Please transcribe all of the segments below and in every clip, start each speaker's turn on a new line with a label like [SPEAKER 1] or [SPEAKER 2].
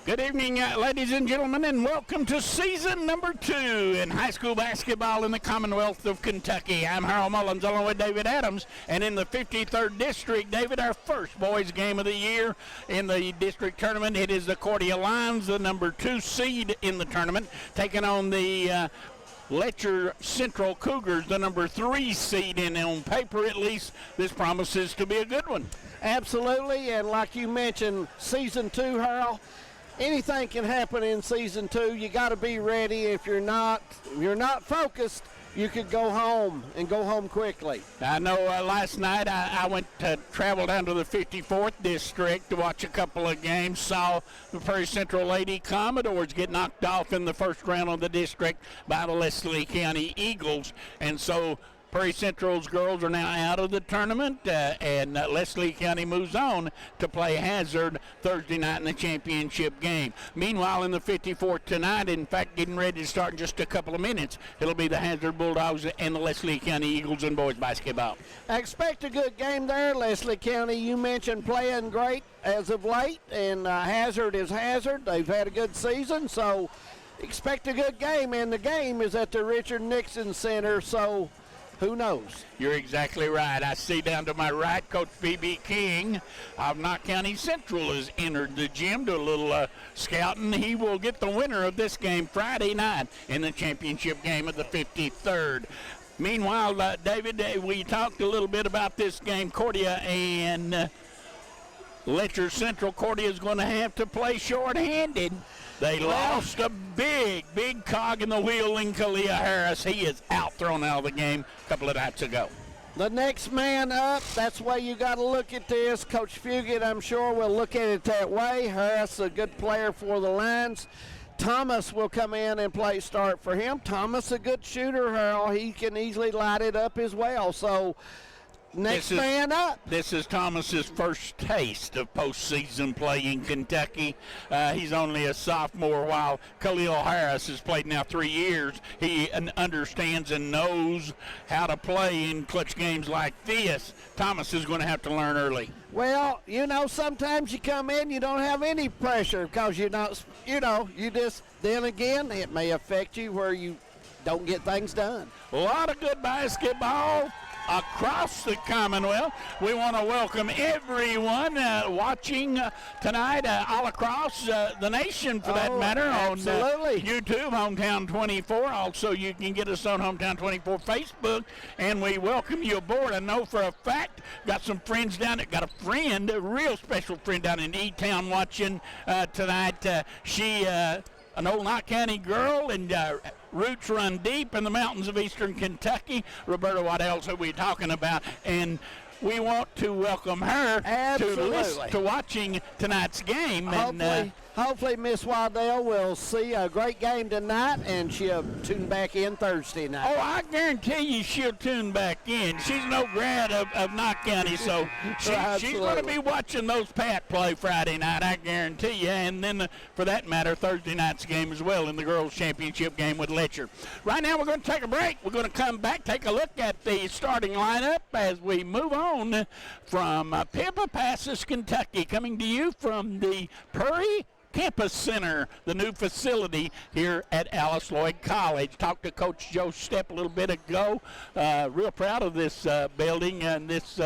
[SPEAKER 1] Good evening, ladies and gentlemen, and welcome to season number 2 in high school basketball in the Commonwealth of Kentucky. I'm Harold Mullins along with David Adams, and in the 53rd District, David, our first boys game of the year in the district tournament. It is the Cordia Lions, the number 2 seed in the tournament, taking on the Letcher Central Cougars, the number 3 seed, and on paper at least, this promises to be a good one.
[SPEAKER 2] Absolutely, and like you mentioned, season 2, Harold, anything can happen in season 2. You got to be ready. If you're not focused, you could go home and go home quickly.
[SPEAKER 1] I know last night I went to travel down to the 54th District to watch a couple of games, saw the Prairie Central Lady Commodores get knocked off in the first round of the district by the Leslie County Eagles, and so Prairie Central's girls are now out of the tournament, and Leslie County moves on to play Hazard Thursday night in the championship game. Meanwhile, in the 54th tonight, in fact, getting ready to start in just a couple of minutes, it'll be the Hazard Bulldogs and the Leslie County Eagles in boys basketball.
[SPEAKER 2] I expect a good game there. Leslie County, you mentioned, playing great as of late, and Hazard is Hazard. They've had a good season, so expect a good game, and the game is at the Richard Nixon Center, so who knows?
[SPEAKER 1] You're exactly right. I see down to my right, Coach B.B. King of Knott County Central has entered the gym to a little scouting. He will get the winner of this game Friday night in the championship game of the 53rd. Meanwhile, David, we talked a little bit about this game. Cordia and Letcher Central. Cordia is going to have to play short-handed. They lost a big cog in the wheel in Kalia Harris. He is thrown out of the game a couple of nights ago.
[SPEAKER 2] The next man up, that's the way you got to look at this. Coach Fugit, I'm sure, will look at it that way. Harris, a good player for the Lions. Thomas will come in and play start for him. Thomas, a good shooter, Harold. He can easily light it up as well. So, next man up.
[SPEAKER 1] This is Thomas's first taste of postseason play in Kentucky. He's only a sophomore, while Khalil Harris has played now 3 years. He understands and knows how to play in clutch games like this. Thomas is going to have to learn early.
[SPEAKER 2] Well, sometimes you come in, you don't have any pressure because you're not, then again, it may affect you where you don't get things done.
[SPEAKER 1] A lot of good basketball across the Commonwealth. We want to welcome everyone watching tonight all across the nation, for that matter,
[SPEAKER 2] absolutely.
[SPEAKER 1] On YouTube, Hometown 24. Also, you can get us on Hometown 24 Facebook, and we welcome you aboard. I know for a fact, got some friends down there, got a friend, a real special friend down in E-Town watching tonight. She an old Knott County girl, and roots run deep in the mountains of eastern Kentucky. Roberta, what else are we talking about? And we want to welcome her to watching tonight's game.
[SPEAKER 2] Hopefully Miss Waddell will see a great game tonight, and she'll tune back in Thursday night.
[SPEAKER 1] Oh, I guarantee you she'll tune back in. She's no grad of Knott County, so she's going to be watching those Pat play Friday night, I guarantee you. And then, for that matter, Thursday night's game as well in the girls' championship game with Letcher. Right now we're going to take a break. We're going to come back, take a look at the starting lineup as we move on from Pippa-Passes, Kentucky, coming to you from the Prairie Campus Center, the new facility here at Alice Lloyd College. Talked to Coach Joe Stepp a little bit ago. Real proud of this building and this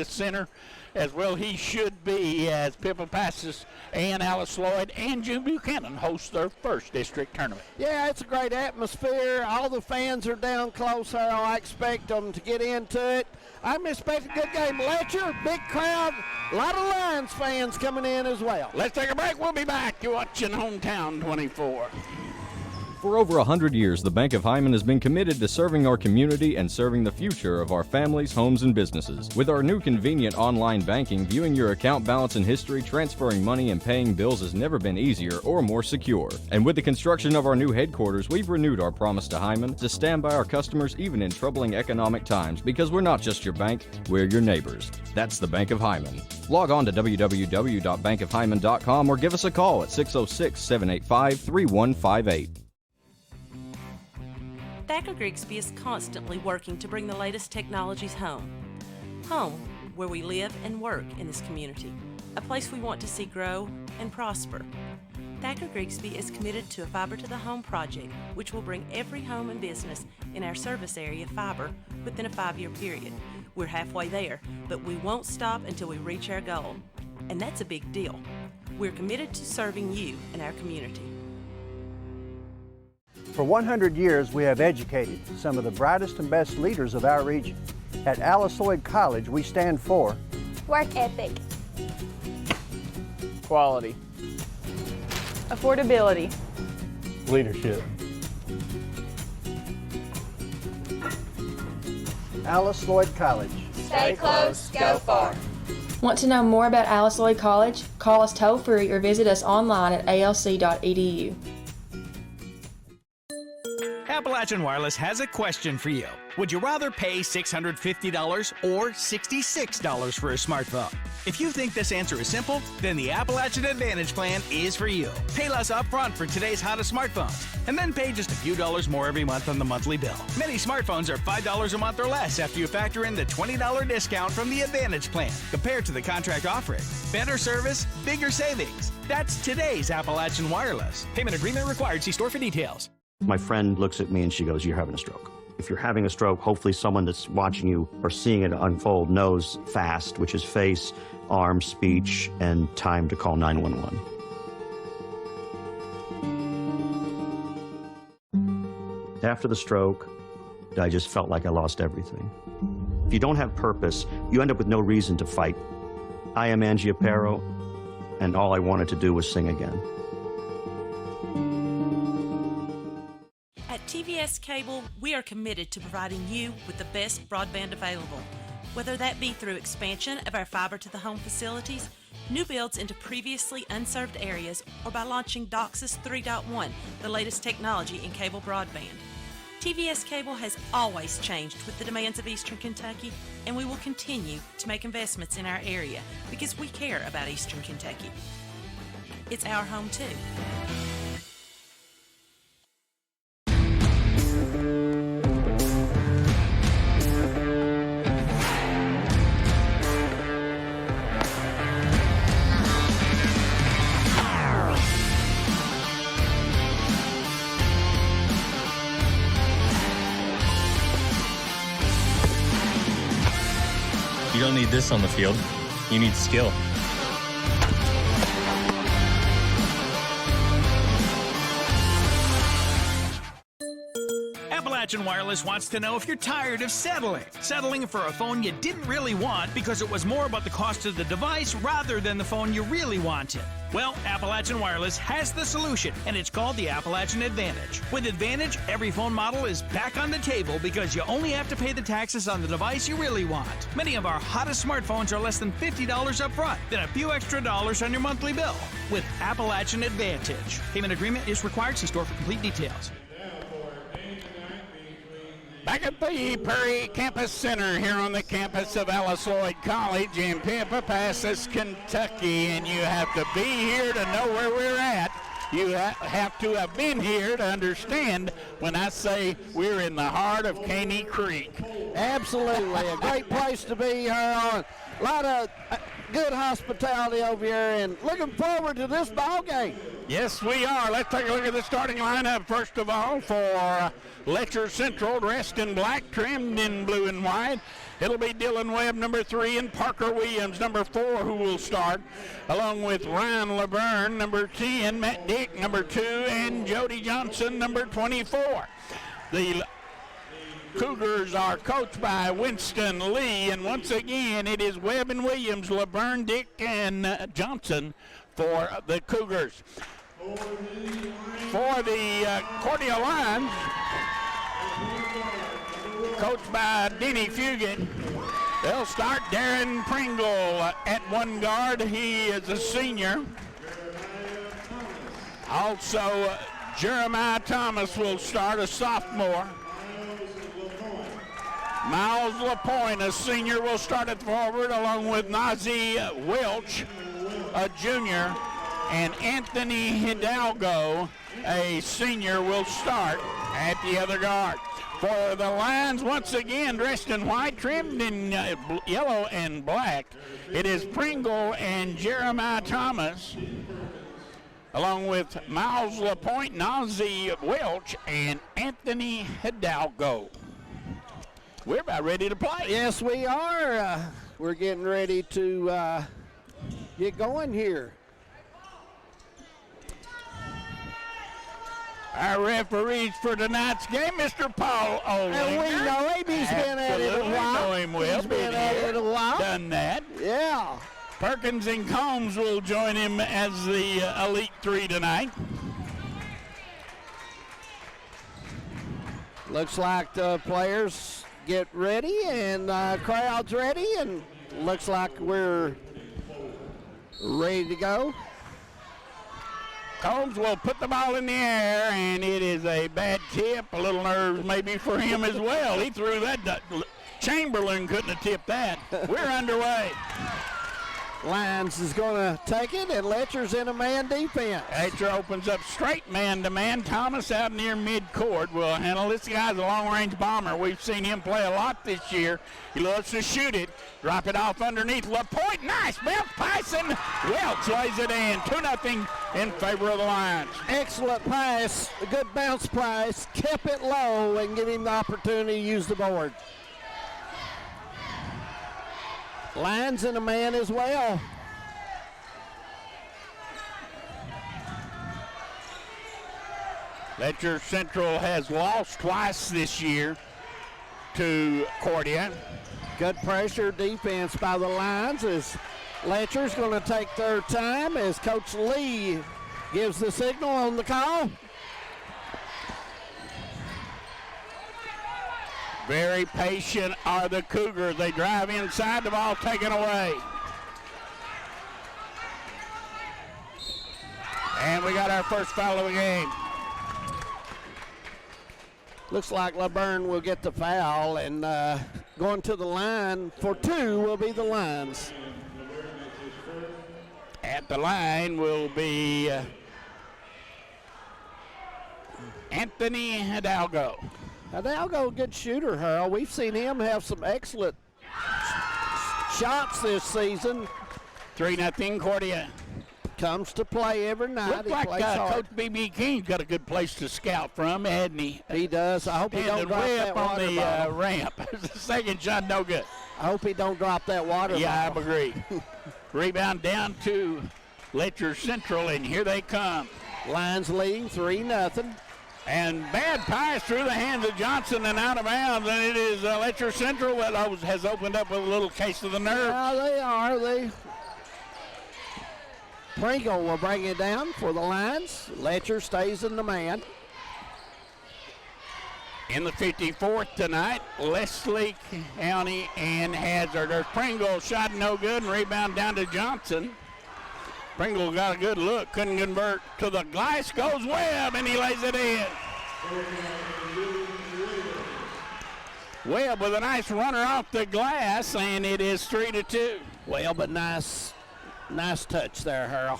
[SPEAKER 1] center as well. He should be, as Pippa-Passes and Alice Lloyd and June Buchanan host their first district tournament.
[SPEAKER 2] Yeah, it's a great atmosphere. All the fans are down close here. I expect them to get into it. I'm expecting a good game. Letcher, big crowd, a lot of Lions fans coming in as well.
[SPEAKER 1] Let's take a break. We'll be back. You're watching Hometown 24.
[SPEAKER 3] For over 100 years, the Bank of Hyman has been committed to serving our community and serving the future of our families, homes, and businesses. With our new convenient online banking, viewing your account balance and history, transferring money, and paying bills has never been easier or more secure. And with the construction of our new headquarters, we've renewed our promise to Hyman to stand by our customers even in troubling economic times, because we're not just your bank, we're your neighbors. That's the Bank of Hyman. Log on to www.bankofhyman.com or give us a call at 606-785-3158.
[SPEAKER 4] Thacker Grigsby is constantly working to bring the latest technologies home. Home, where we live and work in this community. A place we want to see grow and prosper. Thacker Grigsby is committed to a Fiber to the Home project, which will bring every home and business in our service area fiber within a 5-year period. We're halfway there, but we won't stop until we reach our goal. And that's a big deal. We're committed to serving you and our community.
[SPEAKER 5] For 100 years, we have educated some of the brightest and best leaders of our region. At Alice Lloyd College, we stand for
[SPEAKER 6] work ethic,
[SPEAKER 2] Quality.
[SPEAKER 6] affordability,
[SPEAKER 5] leadership. Alice Lloyd College.
[SPEAKER 6] stay close, go far.
[SPEAKER 7] Want to know more about Alice Lloyd College? Call us toll-free or visit us online at alc.edu.
[SPEAKER 8] Appalachian Wireless has a question for you. Would you rather pay $650 or $66 for a smartphone? If you think this answer is simple, then the Appalachian Advantage plan is for you. Pay less upfront for today's hottest smartphones, and then pay just a few dollars more every month on the monthly bill. Many smartphones are $5 a month or less after you factor in the $20 discount from the Advantage plan, compared to the contract offering. Better service, bigger savings. That's today's Appalachian Wireless. Payment agreement required. See store for details.
[SPEAKER 9] My friend looks at me and she goes, "You're having a stroke." If you're having a stroke, hopefully someone that's watching you or seeing it unfold knows FAST, which is face, arm, speech, and time to call 911. After the stroke, I just felt like I lost everything. If you don't have purpose, you end up with no reason to fight. I am Angie Aparo, and all I wanted to do was sing again.
[SPEAKER 4] At TVS Cable, we are committed to providing you with the best broadband available, whether that be through expansion of our fiber to the home facilities, new builds into previously unserved areas, or by launching DOCSIS 3.1, the latest technology in cable broadband. TVS Cable has always changed with the demands of Eastern Kentucky, and we will continue to make investments in our area because we care about Eastern Kentucky. It's our home too.
[SPEAKER 10] You don't need this on the field. You need skill.
[SPEAKER 8] Appalachian Wireless wants to know if you're tired of settling for a phone you didn't really want because it was more about the cost of the device rather than the phone you really wanted. Well, Appalachian Wireless has the solution, and it's called the Appalachian Advantage. With Advantage, every phone model is back on the table because you only have to pay the taxes on the device you really want. Many of our hottest smartphones are less than $50 up front, then a few extra dollars on your monthly bill. With Appalachian Advantage. Payment agreement is required. See store for complete details.
[SPEAKER 1] Back at the Perry Campus Center here on the campus of Alice Lloyd College in Pampa Passes, Kentucky, and you have to be here to know where we're at. You have to have been here to understand when I say we're in the heart of Caney Creek.
[SPEAKER 2] Absolutely, a great place to be here. On a lot of good hospitality over here, and looking forward to this ball game.
[SPEAKER 1] Yes, we are. Let's take a look at the starting lineup. First of all, for Letcher Central, dressed in black, trimmed in blue and white. It'll be Dylan Webb, number 3, and Parker Williams, number 4, who will start, along with Ryan Laverne, number 10, Matt Dick, number 2, and Jody Johnson, number 24. The Cougars are coached by Winston Lee, and once again, it is Webb and Williams, Laverne, Dick, and Johnson for the Cougars. For the Cordia Lions, coached by Denny Fugit, they'll start Darren Pringle at one guard. He is a senior. Also, Jeremiah Thomas will start, a sophomore. Miles LaPointe, a senior, will start at forward, along with Nazi Welch, a junior, and Anthony Hidalgo, a senior, will start at the other guard. For the Lions, once again, dressed in white, trimmed in yellow and black, it is Pringle and Jeremiah Thomas. along with Miles LaPointe, Nazi Welch, and Anthony Hidalgo. We're about ready to play.
[SPEAKER 2] Yes, we are. We're getting ready to get going here.
[SPEAKER 1] Our referees for tonight's game, Mr. Paul Olinger.
[SPEAKER 2] And we know him. He's been at it a while.
[SPEAKER 1] Know him well.
[SPEAKER 2] He's been at it a while.
[SPEAKER 1] Done that.
[SPEAKER 2] Yeah.
[SPEAKER 1] Perkins and Combs will join him as the Elite Three tonight.
[SPEAKER 2] Looks like the players get ready and crowd's ready, and looks like we're ready to go.
[SPEAKER 1] Combs will put the ball in the air, and it is a bad tip. A little nerves maybe for him as well. He threw that. Chamberlain couldn't have tipped that. We're underway.
[SPEAKER 2] Lyons is going to take it, and Letcher's in a man defense.
[SPEAKER 1] Letcher opens up straight man-to-man. Thomas out near mid-court will handle. This guy's a long-range bomber. We've seen him play a lot this year. He loves to shoot it. Drop it off underneath. LaPointe, nice bounce pass, and Welch lays it in. 2-0 in favor of the Lions.
[SPEAKER 2] Excellent pass, a good bounce pass. Kept it low and give him the opportunity to use the board. Lions in a man as well.
[SPEAKER 1] Letcher Central has lost twice this year to Cordia.
[SPEAKER 2] Good pressure defense by the Lions as Letcher's going to take their time as Coach Lee gives the signal on the call.
[SPEAKER 1] Very patient are the Cougars. They drive inside, the ball taken away. And we got our first foul of the game.
[SPEAKER 2] Looks like LaBerne will get the foul, and going to the line for two will be the Lions.
[SPEAKER 1] At the line will be Anthony Hidalgo.
[SPEAKER 2] Hidalgo, a good shooter, Harold. We've seen him have some excellent shots this season.
[SPEAKER 1] 3-0 Cordia.
[SPEAKER 2] Comes to play every night.
[SPEAKER 1] Looks like Coach B.B. King's got a good place to scout from, hadn't he?
[SPEAKER 2] He does. I hope he don't drop
[SPEAKER 1] way
[SPEAKER 2] that
[SPEAKER 1] up on
[SPEAKER 2] water
[SPEAKER 1] the
[SPEAKER 2] bottle.
[SPEAKER 1] ramp. The second shot, no good.
[SPEAKER 2] I hope he don't drop that water
[SPEAKER 1] Yeah,
[SPEAKER 2] bottle.
[SPEAKER 1] I agree. Rebound down to Letcher Central, and here they come.
[SPEAKER 2] Lions leading 3-0.
[SPEAKER 1] And bad pass through the hands of Johnson and out of bounds, and it is Letcher Central that has opened up with a little case of the nerve.
[SPEAKER 2] Yeah, they are. Pringle will bring it down for the Lions. Letcher stays in the man.
[SPEAKER 1] In the 54th tonight, Leslie County and Hazard. There's Pringle, shot no good, and rebound down to Johnson. Pringle got a good look, couldn't convert to the glass, goes Webb, and he lays it in. Webb with a nice runner off the glass, and it is 3-2.
[SPEAKER 2] Well, but nice touch there, Harold.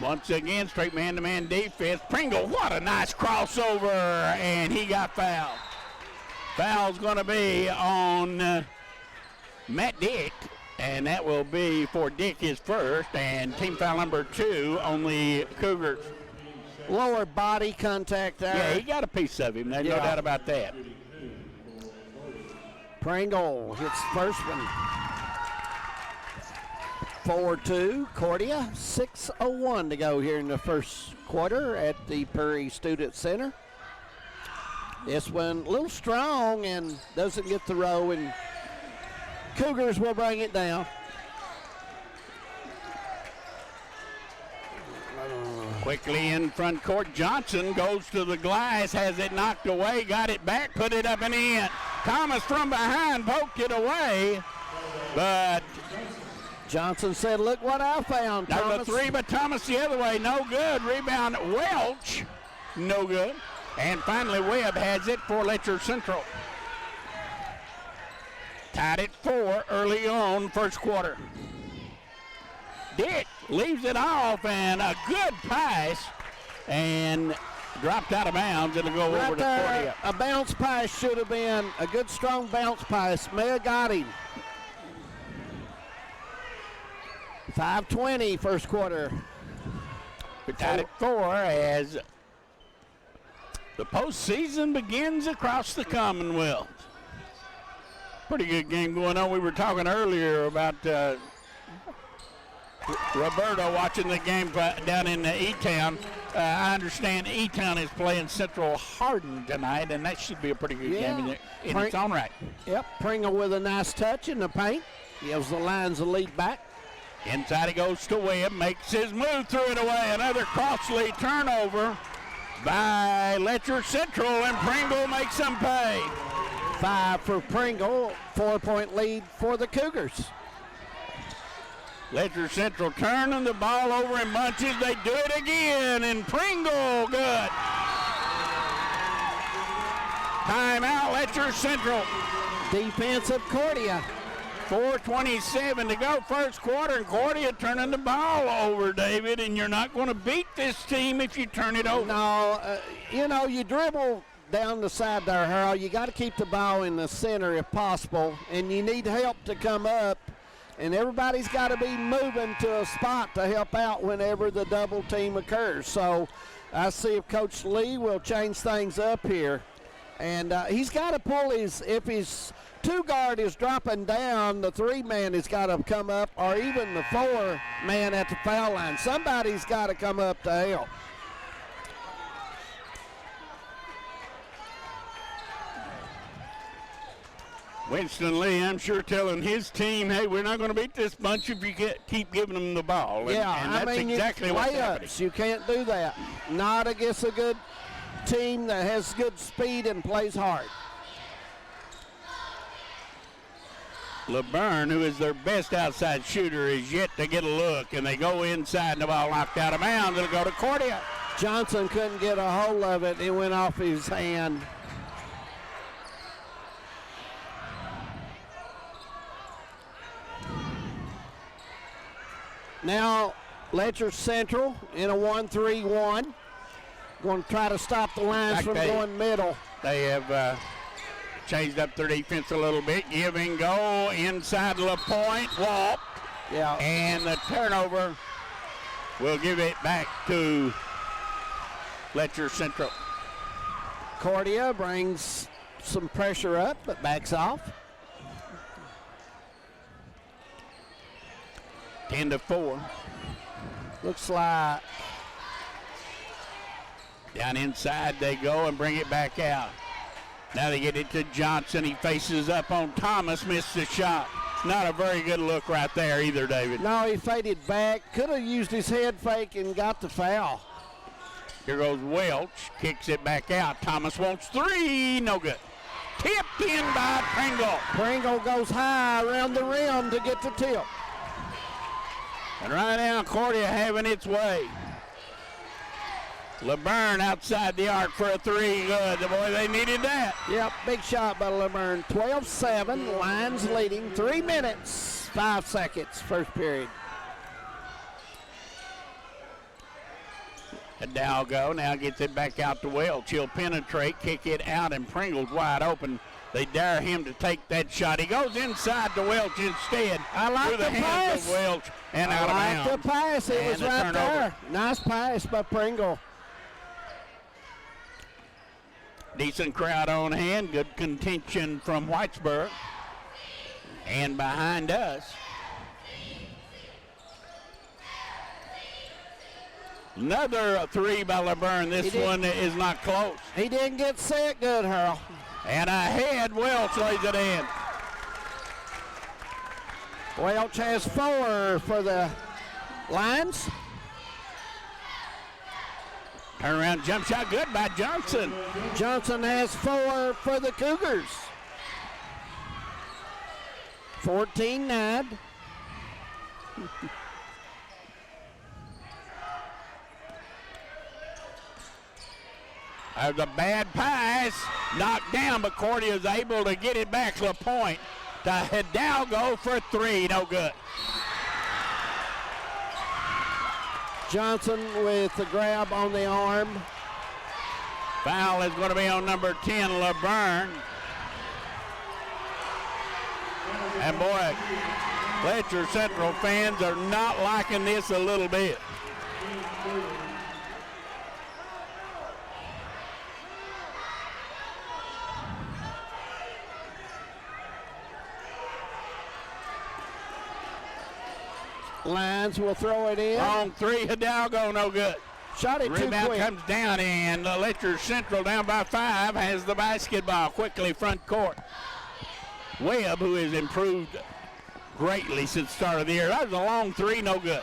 [SPEAKER 1] Once again, straight man-to-man defense. Pringle, what a nice crossover, and he got fouled. Foul's going to be on Matt Dick, and that will be for Dick his first, and team foul number 2 on the Cougars.
[SPEAKER 2] Lower body contact there.
[SPEAKER 1] Yeah, he got a piece of him. There's no doubt about that.
[SPEAKER 2] Pringle hits the first one. 4-2, Cordia. 6:01 to go here in the first quarter at the Prairie Student Center. This one a little strong and doesn't get the row, and Cougars will bring it down.
[SPEAKER 1] Quickly in front court, Johnson goes to the glass, has it knocked away, got it back, put it up and in. Thomas from behind poked it away, but
[SPEAKER 2] Johnson said, look what I found,
[SPEAKER 1] number
[SPEAKER 2] Thomas.
[SPEAKER 1] 3, but Thomas the other way, no good. Rebound, Welch, no good. And finally, Webb has it for Letcher Central. Tied at 4 early on, first quarter. Dick leaves it off, and a good pass, and dropped out of bounds. It'll go
[SPEAKER 2] Right
[SPEAKER 1] over to
[SPEAKER 2] there,
[SPEAKER 1] Cordia.
[SPEAKER 2] a bounce pass should have been a good strong bounce pass. May have got him. 5:20 first quarter.
[SPEAKER 1] We're tied at 4 as the postseason begins across the Commonwealth. Pretty good game going on. We were talking earlier about Roberto watching the game down in E-Town. I understand E-Town is playing Central Hardin tonight, and that should be a pretty good game in its own right.
[SPEAKER 2] Yep, Pringle with a nice touch in the paint. Gives the Lions a lead back.
[SPEAKER 1] Inside he goes to Webb, makes his move, threw it away. Another costly turnover by Letcher Central, and Pringle makes them pay.
[SPEAKER 2] 5 for Pringle, 4-point lead for the Cougars.
[SPEAKER 1] Letcher Central turning the ball over in bunches. They do it again, and Pringle, good. Timeout, Letcher Central.
[SPEAKER 2] Defense of Cordia.
[SPEAKER 1] 4:27 to go, first quarter, and Cordia turning the ball over, David, and you're not going to beat this team if you turn it over.
[SPEAKER 2] No, you dribble down the side there, Harold. You got to keep the ball in the center if possible, and you need help to come up, and everybody's got to be moving to a spot to help out whenever the double team occurs. So I see if Coach Lee will change things up here, and he's got to pull if his two guard is dropping down, the 3-man has got to come up, or even the 4-man at the foul line. Somebody's got to come up to help.
[SPEAKER 1] Winston Lee, I'm sure, telling his team, hey, we're not going to beat this bunch if you keep giving them the ball. And that's exactly what's happening.
[SPEAKER 2] You can't do that. Not against a good team that has good speed and plays hard.
[SPEAKER 1] LeBurn, who is their best outside shooter, is yet to get a look, and they go inside, and the ball knocked out of bounds. It'll go to Cordia.
[SPEAKER 2] Johnson couldn't get a hold of it. It went off his hand. Now, Letcher Central in a 1-3-1. Going to try to stop the Lions from going middle.
[SPEAKER 1] They have changed up their defense a little bit. Give and go inside LaPointe. Walk.
[SPEAKER 2] Yeah.
[SPEAKER 1] And the turnover will give it back to Letcher Central.
[SPEAKER 2] Cordia brings some pressure up, but backs off.
[SPEAKER 1] 10-4.
[SPEAKER 2] Looks like
[SPEAKER 1] down inside they go and bring it back out. Now they get it to Johnson. He faces up on Thomas, missed the shot. Not a very good look right there either, David.
[SPEAKER 2] No, he faded back. Could have used his head fake and got the foul.
[SPEAKER 1] Here goes Welch, kicks it back out. Thomas wants 3, no good. Tipped in by Pringle.
[SPEAKER 2] Pringle goes high around the rim to get the tip.
[SPEAKER 1] And right now, Cordia having its way. LeBurn outside the arc for a 3. Good. Boy, they needed that.
[SPEAKER 2] Yep, big shot by LeBurn. 12-7, Lions leading. 3 minutes, 5 seconds, first period.
[SPEAKER 1] Hidalgo now gets it back out to Welch. He'll penetrate, kick it out, and Pringle's wide open. They dare him to take that shot. He goes inside to Welch instead.
[SPEAKER 2] I like the pass.
[SPEAKER 1] Of Welch and out of bounds.
[SPEAKER 2] I like the pass. It was right there. Nice pass by Pringle.
[SPEAKER 1] Decent crowd on hand. Good contention from Whitesburg. And behind us, another 3 by LeBurn. This one is not close.
[SPEAKER 2] He didn't get set good, Harold.
[SPEAKER 1] And ahead, Welch lays it in.
[SPEAKER 2] Welch has 4 for the Lions.
[SPEAKER 1] Turnaround jump shot, good by Johnson.
[SPEAKER 2] Johnson has 4 for the Cougars. 14-9.
[SPEAKER 1] There's a bad pass, knocked down, but Cordia is able to get it back to LaPointe. To Hidalgo for 3, no good.
[SPEAKER 2] Johnson with the grab on the arm.
[SPEAKER 1] Foul is going to be on number 10, LeBurn. And boy, Letcher Central fans are not liking this a little bit.
[SPEAKER 2] Lions will throw it in.
[SPEAKER 1] Long three, Hidalgo, no good.
[SPEAKER 2] Shot it too
[SPEAKER 1] Rebound
[SPEAKER 2] quick.
[SPEAKER 1] comes down, and Letcher Central down by 5 has the basketball quickly front court. Webb, who has improved greatly since the start of the year. That was a long three, no good.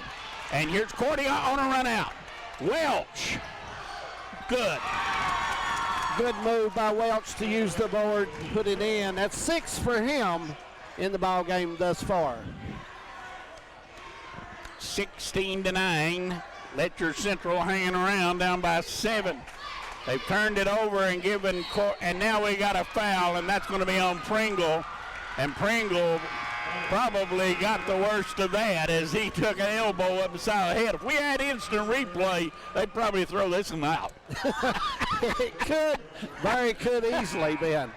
[SPEAKER 1] And here's Cordia on a run out. Welch, good.
[SPEAKER 2] Good move by Welch to use the board, put it in. That's 6 for him in the ball game thus far.
[SPEAKER 1] 16-9. Letcher Central hanging around down by 7. They've turned it over and given, and now we got a foul, and that's going to be on Pringle. And Pringle probably got the worst of that as he took an elbow up the side of the head. If we had instant replay, they'd probably throw this one out.
[SPEAKER 2] It could easily been.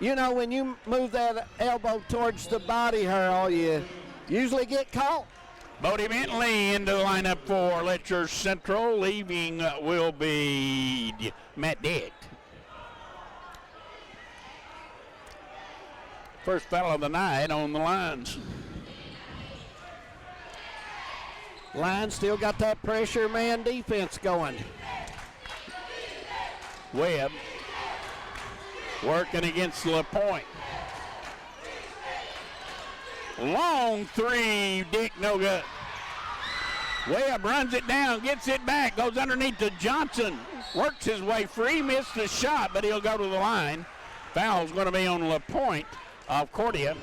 [SPEAKER 2] You know, when you move that elbow towards the body, Harold, you usually get caught.
[SPEAKER 1] Bodie Bentley into the lineup for Letcher Central. Leaving will be Matt Dick. First foul of the night on the Lions.
[SPEAKER 2] Lions still got that pressure man defense going.
[SPEAKER 1] Webb working against LaPointe. Long three, Dick, no good. Webb runs it down, gets it back, goes underneath to Johnson. Works his way free, missed the shot, but he'll go to the line. Foul's going to be on LaPointe of Cordia.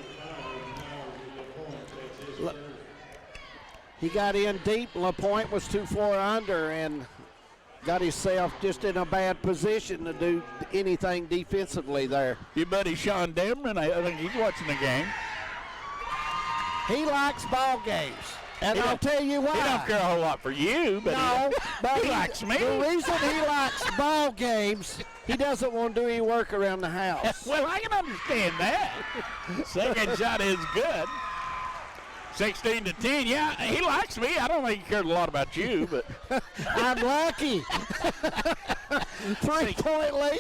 [SPEAKER 2] He got in deep. LaPointe was 2-4 under and got himself just in a bad position to do anything defensively there.
[SPEAKER 1] Your buddy Sean Demron, I think he's watching the game.
[SPEAKER 2] He likes ball games, and I'll tell you why.
[SPEAKER 1] He don't care a whole lot for you, but he likes me.
[SPEAKER 2] The reason he likes ball games, he doesn't want to do any work around the house.
[SPEAKER 1] Well, I can understand that. Second shot is good. 16-10. Yeah, he likes me. I don't think he cares a lot about you, but
[SPEAKER 2] I'm lucky. 3-point lead.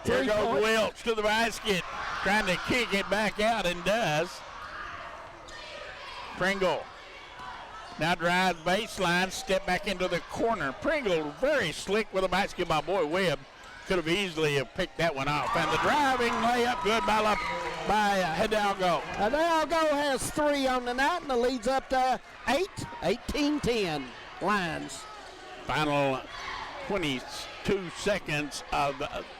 [SPEAKER 1] Here goes Welch to the basket, trying to kick it back out, and does. Pringle now drives baseline, step back into the corner. Pringle very slick with a basketball. Boy, Webb could have easily picked that one off. And the driving layup good by Hidalgo.
[SPEAKER 2] Hidalgo has 3 on the night, and the lead's up to 8, 18-10 Lions.
[SPEAKER 1] Final 22 seconds of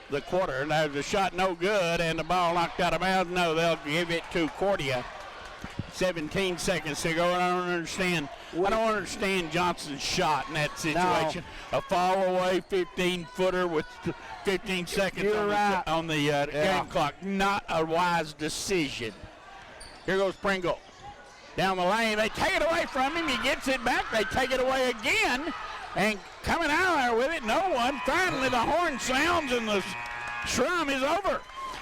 [SPEAKER 1] the quarter. There's a shot no good, and the ball knocked out of bounds. No, they'll give it to Cordia. 17 seconds to go. I don't understand Johnson's shot in that situation. No. A fall away 15-footer with 15 seconds on the game clock. Not a wise decision. Here goes Pringle. Down the lane. They take it away from him. He gets it back. They take it away again. And coming out there with it, no one. Finally, the horn sounds and the scrum is over.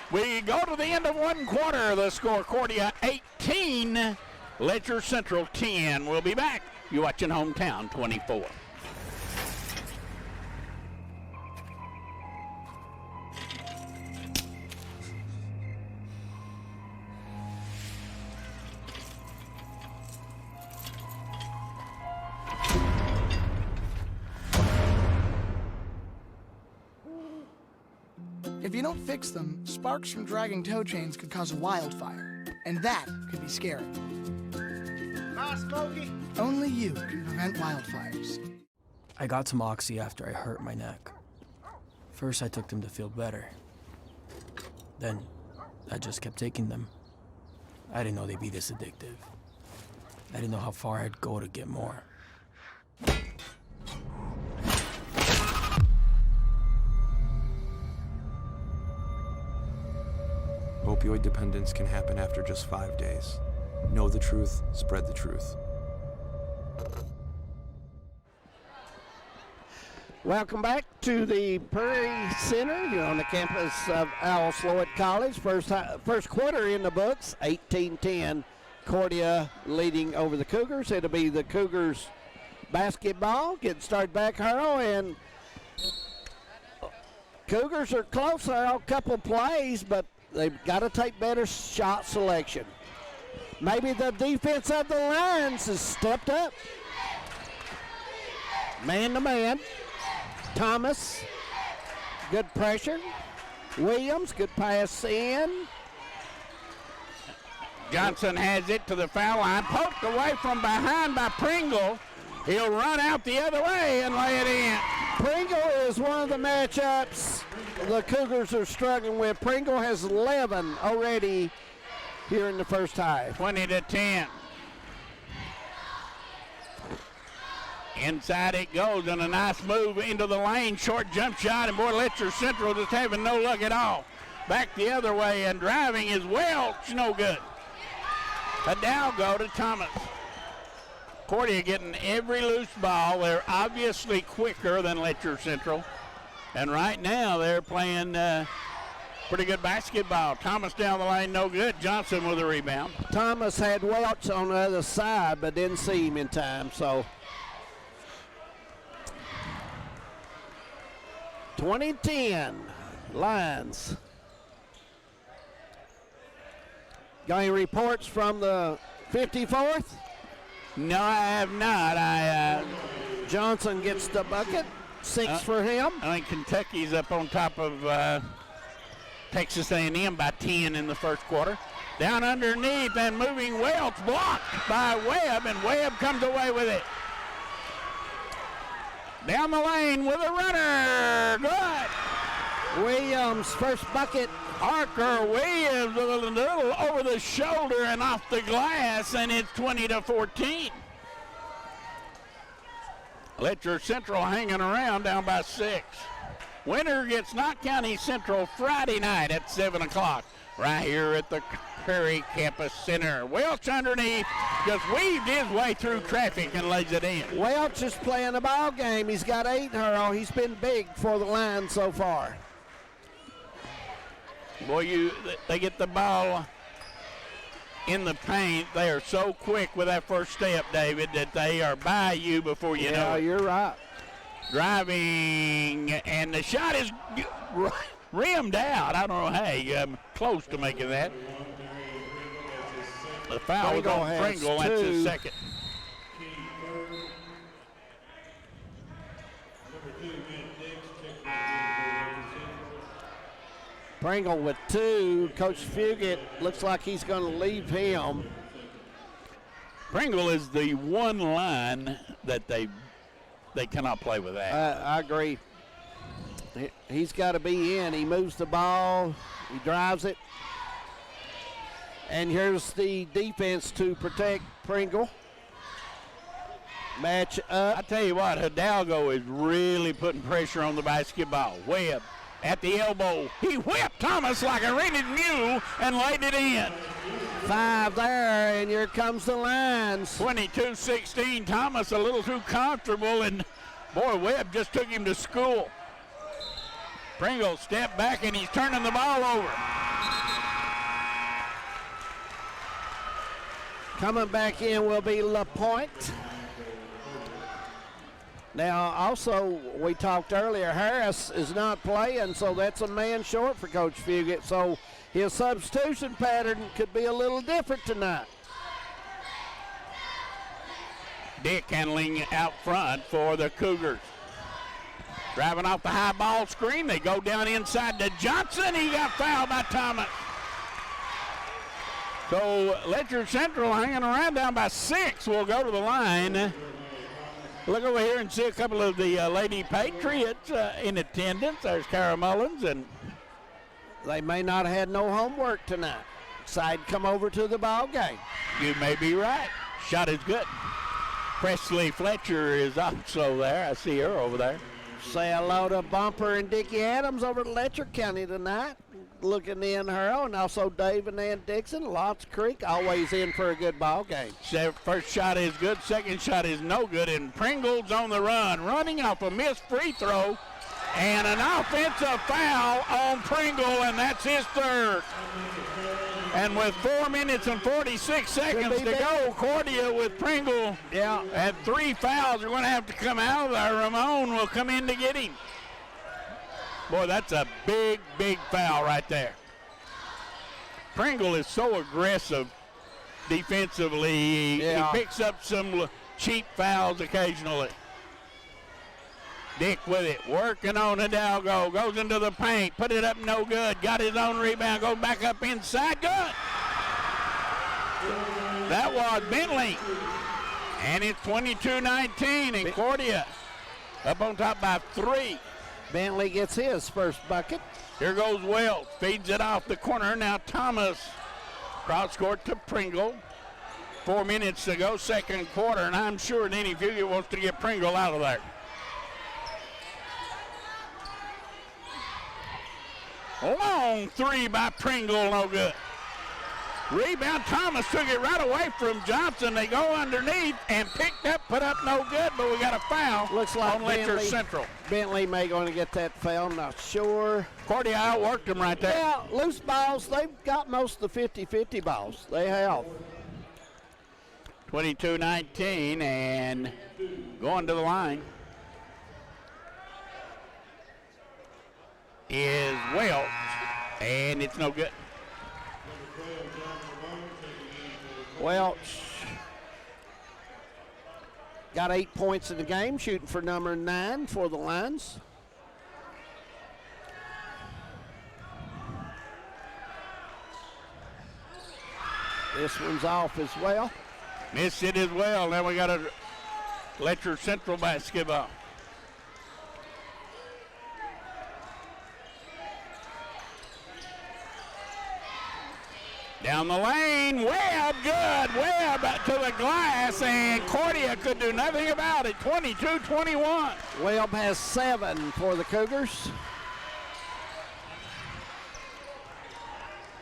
[SPEAKER 1] We go to the end of one quarter. The score, Cordia 18, Letcher Central 10. We'll be back. You're watching Hometown 24.
[SPEAKER 11] If you don't fix them, sparks from dragging tow chains could cause a wildfire, and that could be scary.
[SPEAKER 12] Hi, Smokey.
[SPEAKER 11] Only you can prevent wildfires.
[SPEAKER 13] I got some Oxy after I hurt my neck. First, I took them to feel better. Then, I just kept taking them. I didn't know they'd be this addictive. I didn't know how far I'd go to get more.
[SPEAKER 14] Opioid dependence can happen after just 5 days. Know the truth, spread the truth.
[SPEAKER 2] Welcome back to the Prairie Center. You're on the campus of Al Sloat College. First quarter in the books, 18-10 Cordia leading over the Cougars. It'll be the Cougars basketball. Getting started back, Hurl, and Cougars are close there on a couple plays, but they've got to take better shot selection. Maybe the defense of the Lions has stepped up. Man to man. Thomas, good pressure. Williams, good pass in.
[SPEAKER 1] Johnson has it to the foul line, poked away from behind by Pringle. He'll run out the other way and lay it in.
[SPEAKER 2] Pringle is one of the matchups the Cougars are struggling with. Pringle has 11 already here in the first half.
[SPEAKER 1] 20-10. Inside it goes, and a nice move into the lane. Short jump shot, and boy, Letcher Central just having no luck at all. Back the other way, and driving is Welch, no good. Hidalgo to Thomas. Cordia getting every loose ball. They're obviously quicker than Letcher Central. And right now they're playing pretty good basketball. Thomas down the lane, no good. Johnson with a rebound.
[SPEAKER 2] Thomas had Welch on the other side, but didn't see him in time, so. 20-10, Lions. Got any reports from the 54th?
[SPEAKER 1] No, I have not.
[SPEAKER 2] Johnson gets the bucket. 6 for him.
[SPEAKER 1] I think Kentucky's up on top of Texas A&M by 10 in the first quarter. Down underneath and moving Welch, blocked by Webb, and Webb comes away with it. Down the lane with a runner. Good.
[SPEAKER 2] Williams, first bucket.
[SPEAKER 1] Parker Williams with a little over the shoulder and off the glass, and it's 20-14. Letcher Central hanging around down by 6. Winner gets Knott County Central Friday night at 7 o'clock right here at the Prairie Campus Center. Welch underneath just weaved his way through traffic and lays it in.
[SPEAKER 2] Welch is playing a ball game. He's got 8, Hurl. He's been big for the Lions so far.
[SPEAKER 1] Boy, they get the ball in the paint. They are so quick with that first step, David, that they are by you before you know it.
[SPEAKER 2] Yeah, you're right.
[SPEAKER 1] Driving, and the shot is rimmed out. I don't know, hey, I'm close to making that. The foul was on Pringle. That's his second.
[SPEAKER 2] Pringle with 2. Coach Fugit looks like he's going to leave him.
[SPEAKER 1] Pringle is the one line that they cannot play with that.
[SPEAKER 2] I agree. He's got to be in. He moves the ball. He drives it. And here's the defense to protect Pringle. Match up.
[SPEAKER 1] I tell you what, Hidalgo is really putting pressure on the basketball. Webb at the elbow. He whipped Thomas like a rented mule and laid it in.
[SPEAKER 2] 5 there, and here comes the Lions.
[SPEAKER 1] 22-16. Thomas a little too comfortable, and boy, Webb just took him to school. Pringle stepped back, and he's turning the ball over.
[SPEAKER 2] Coming back in will be LaPointe. Now, also, we talked earlier, Harris is not playing, so that's a man short for Coach Fugit. So his substitution pattern could be a little different tonight.
[SPEAKER 1] Dick handling out front for the Cougars. Driving off the high ball screen. They go down inside to Johnson. He got fouled by Thomas. So Letcher Central hanging around down by 6 will go to the line. Look over here and see a couple of the Lady Patriots in attendance. There's Kara Mullins, and
[SPEAKER 2] they may not have had no homework tonight. Side come over to the ball game.
[SPEAKER 1] You may be right. Shot is good. Presley Fletcher is also there. I see her over there.
[SPEAKER 2] Say hello to Bumper and Dickie Adams over at Letcher County tonight. Looking in Hurl, and also Dave and Ann Dixon. Lots Creek always in for a good ball game.
[SPEAKER 1] First shot is good, second shot is no good, and Pringle's on the run, running off a missed free throw, and an offensive foul on Pringle, and that's his third. And with 4 minutes and 46 seconds to go, Cordia with Pringle at 3 fouls. They're going to have to come out of there. Ramon will come in to get him. Boy, that's a big, big foul right there. Pringle is so aggressive defensively. He picks up some cheap fouls occasionally. Dick with it, working on Hidalgo, goes into the paint, put it up, no good, got his own rebound, goes back up inside, good. That was Bentley, and it's 22-19, and Cordia up on top by 3.
[SPEAKER 2] Bentley gets his first bucket.
[SPEAKER 1] Here goes Wells, feeds it off the corner, now Thomas, cross court to Pringle. 4 minutes to go, second quarter, and I'm sure Denny Fugit wants to get Pringle out of there. Long 3 by Pringle, no good. Rebound, Thomas took it right away from Johnson. They go underneath and picked up, put up no good, but we got a foul.
[SPEAKER 2] Looks like
[SPEAKER 1] on Letcher Central.
[SPEAKER 2] Bentley may going to get that foul, not sure.
[SPEAKER 1] Cordia outworked him right there.
[SPEAKER 2] Yeah, loose balls, they've got most of the 50-50 balls. They have.
[SPEAKER 1] 22-19 and going to the line is Welch, and it's no good.
[SPEAKER 2] Welch got 8 points in the game, shooting for number 9 for the Lions. This one's off as well.
[SPEAKER 1] Missed it as well. Now we got a Letcher Central basketball. Down the lane, Webb, good. Webb to the glass, and Cordia could do nothing about it. 22-21.
[SPEAKER 2] Webb has 7 for the Cougars.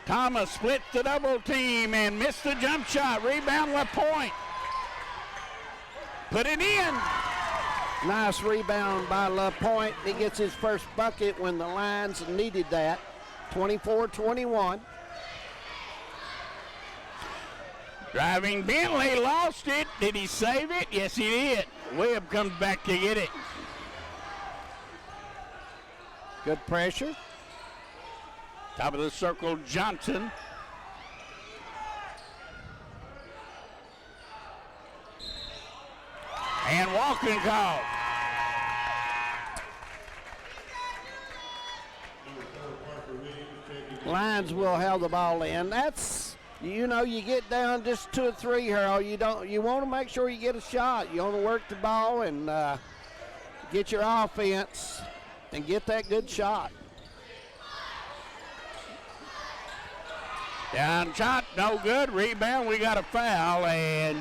[SPEAKER 1] Thomas split the double team and missed the jump shot. Rebound, LaPointe. Put it in.
[SPEAKER 2] Nice rebound by LaPointe. He gets his first bucket when the Lions needed that. 24-21.
[SPEAKER 1] Driving Bentley, lost it. Did he save it? Yes, he did. Webb comes back to get it.
[SPEAKER 2] Good pressure.
[SPEAKER 1] Top of the circle, Johnson. And walking call.
[SPEAKER 2] Lions will have the ball in. That's, you know, you get down just 2 or 3, Harold. You want to make sure you get a shot. You want to work the ball and get your offense and get that good shot.
[SPEAKER 1] Down shot, no good. Rebound, we got a foul, and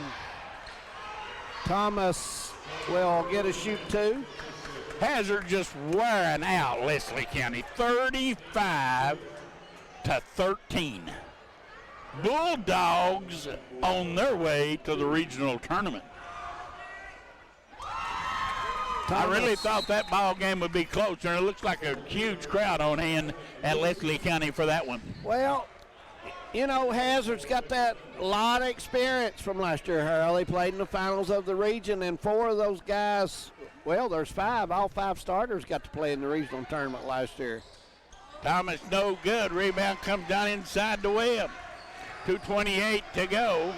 [SPEAKER 2] Thomas will get a shoot 2.
[SPEAKER 1] Hazard just wearing out Leslie County, 35-13. Bulldogs on their way to the regional tournament. I really thought that ball game would be closer. It looks like a huge crowd on hand at Leslie County for that one.
[SPEAKER 2] Well, you know, Hazard's got that lot of experience from last year, Harold. They played in the finals of the region, and 4 of those guys, well, there's 5. All 5 starters got to play in the regional tournament last year.
[SPEAKER 1] Thomas, no good. Rebound comes down inside the Webb. 2:28 to go.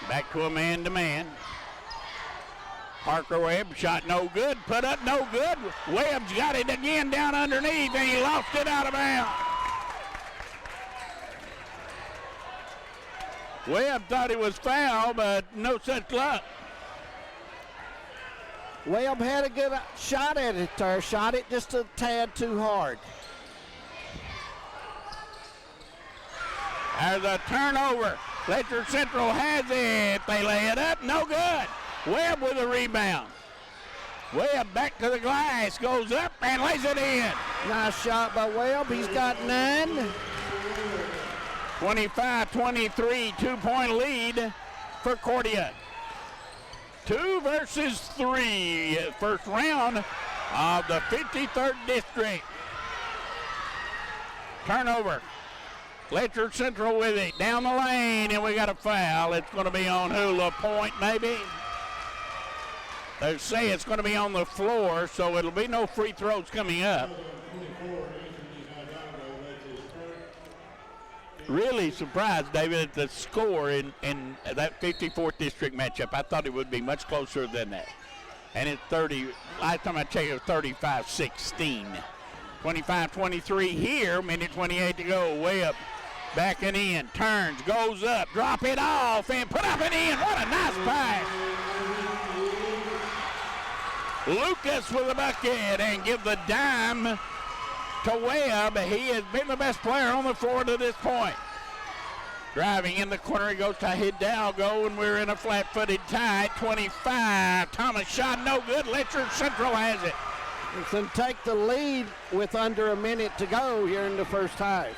[SPEAKER 1] Back to a man-to-man. Parker Webb, shot no good, put up no good. Webb's got it again down underneath, and he lost it out of bounds. Webb thought he was fouled, but no such luck.
[SPEAKER 2] Webb had a good shot at it there, shot it just a tad too hard.
[SPEAKER 1] There's a turnover. Letcher Central has it. They lay it up, no good. Webb with a rebound. Webb back to the glass, goes up and lays it in.
[SPEAKER 2] Nice shot by Webb. He's got 9.
[SPEAKER 1] 25-23, 2-point lead for Cordia. 2 versus 3. First round of the 53rd District. Turnover. Letcher Central with it down the lane, and we got a foul. It's going to be on Hula Point, maybe. They say it's going to be on the floor, so it'll be no free throws coming up. Really surprised, David, at the score in that 54th District matchup. I thought it would be much closer than that. And it's 30, last time I checked, it was 35-16. 25-23 here, minute 28 to go. Way up, backing in, turns, goes up, drop it off, and put up and in. What a nice pass. Lucas with a bucket and give the dime to Webb. He has been the best player on the floor to this point. Driving in the corner, he goes to Hidalgo, and we're in a flat-footed tie, 25. Thomas shot no good. Letcher Central has it.
[SPEAKER 2] Can take the lead with under a minute to go here in the first half.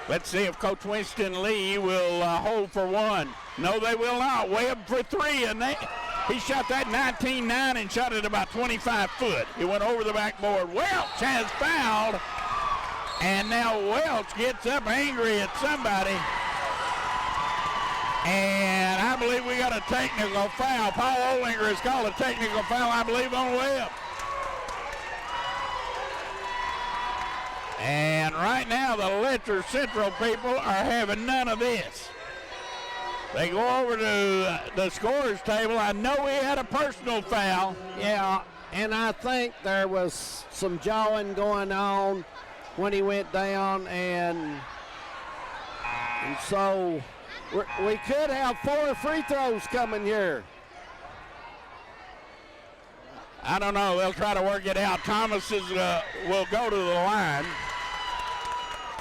[SPEAKER 1] Let's see if Coach Winston Lee will hold for one. No, they will not. Webb for three, and he shot that 19-9 and shot it about 25 foot. It went over the backboard. Welch has fouled, and now Welch gets up angry at somebody. And I believe we got a technical foul. Paul Olinger has called a technical foul, I believe, on Webb. And right now, the Letcher Central people are having none of this. They go over to the scorer's table. I know he had a personal foul.
[SPEAKER 2] Yeah, and I think there was some jawing going on when he went down, and so we could have 4 free throws coming here.
[SPEAKER 1] I don't know. They'll try to work it out. Thomas will go to the line.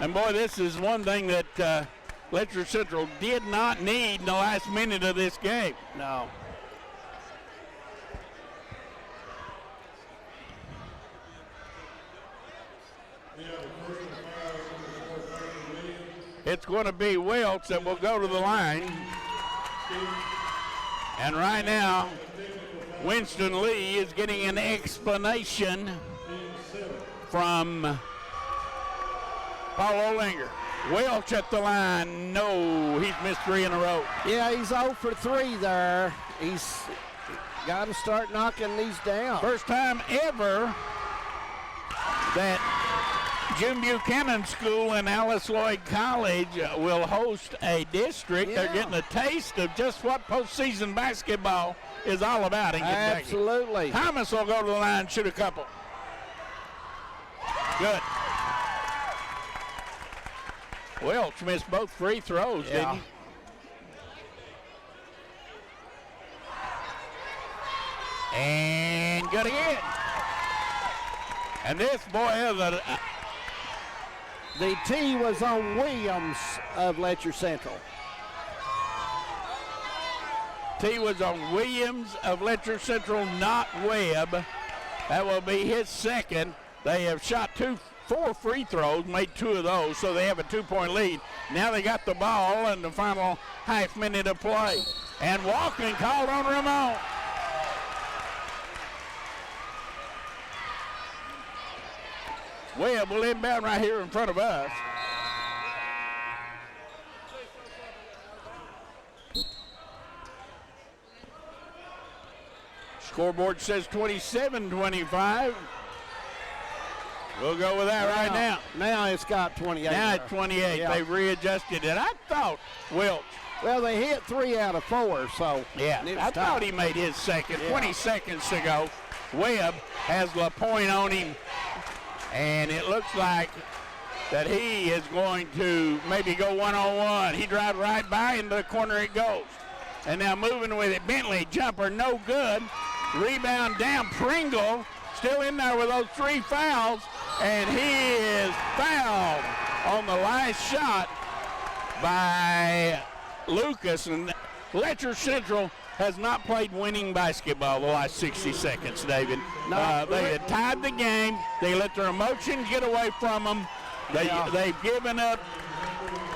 [SPEAKER 1] And, boy, this is one thing that Letcher Central did not need in the last minute of this game.
[SPEAKER 2] No.
[SPEAKER 1] It's going to be Welch that will go to the line. And right now, Winston Lee is getting an explanation from Paul Olinger. Welch at the line. No, he's missed 3 in a row.
[SPEAKER 2] Yeah, he's 0 for 3 there. He's got to start knocking these down.
[SPEAKER 1] First time ever that Jim Buchanan School and Alice Lloyd College will host a district.
[SPEAKER 2] Yeah.
[SPEAKER 1] They're getting a taste of just what postseason basketball is all about in Kentucky.
[SPEAKER 2] Absolutely.
[SPEAKER 1] Thomas will go to the line, shoot a couple. Good. Welch missed both free throws, didn't he? And good again. And this boy is a...
[SPEAKER 2] The tee was on Williams of Letcher Central.
[SPEAKER 1] Tee was on Williams of Letcher Central, not Webb. That will be his second. They have shot 4 free throws, made 2 of those, so they have a 2-point lead. Now they got the ball in the final half minute of play. And walking called on Ramon. Webb will inbound right here in front of us. Scoreboard says 27-25. We'll go with that right now.
[SPEAKER 2] Now it's got 28.
[SPEAKER 1] Now it's 28.
[SPEAKER 2] Yeah.
[SPEAKER 1] They've readjusted it. I thought Welch.
[SPEAKER 2] Well, they hit 3 out of 4, so.
[SPEAKER 1] Yeah, I thought he made his second.
[SPEAKER 2] Yeah.
[SPEAKER 1] 20 seconds to go. Webb has LaPointe on him, and it looks like that he is going to maybe go one-on-one. He drives right by, into the corner it goes. And now moving with it, Bentley, jumper, no good. Rebound down, Pringle, still in there with those 3 fouls, and he is fouled on the last shot by Lucas. And Letcher Central has not played winning basketball the last 60 seconds, David.
[SPEAKER 2] No,
[SPEAKER 1] they had tied the game. They let their emotions get away from them. They've given up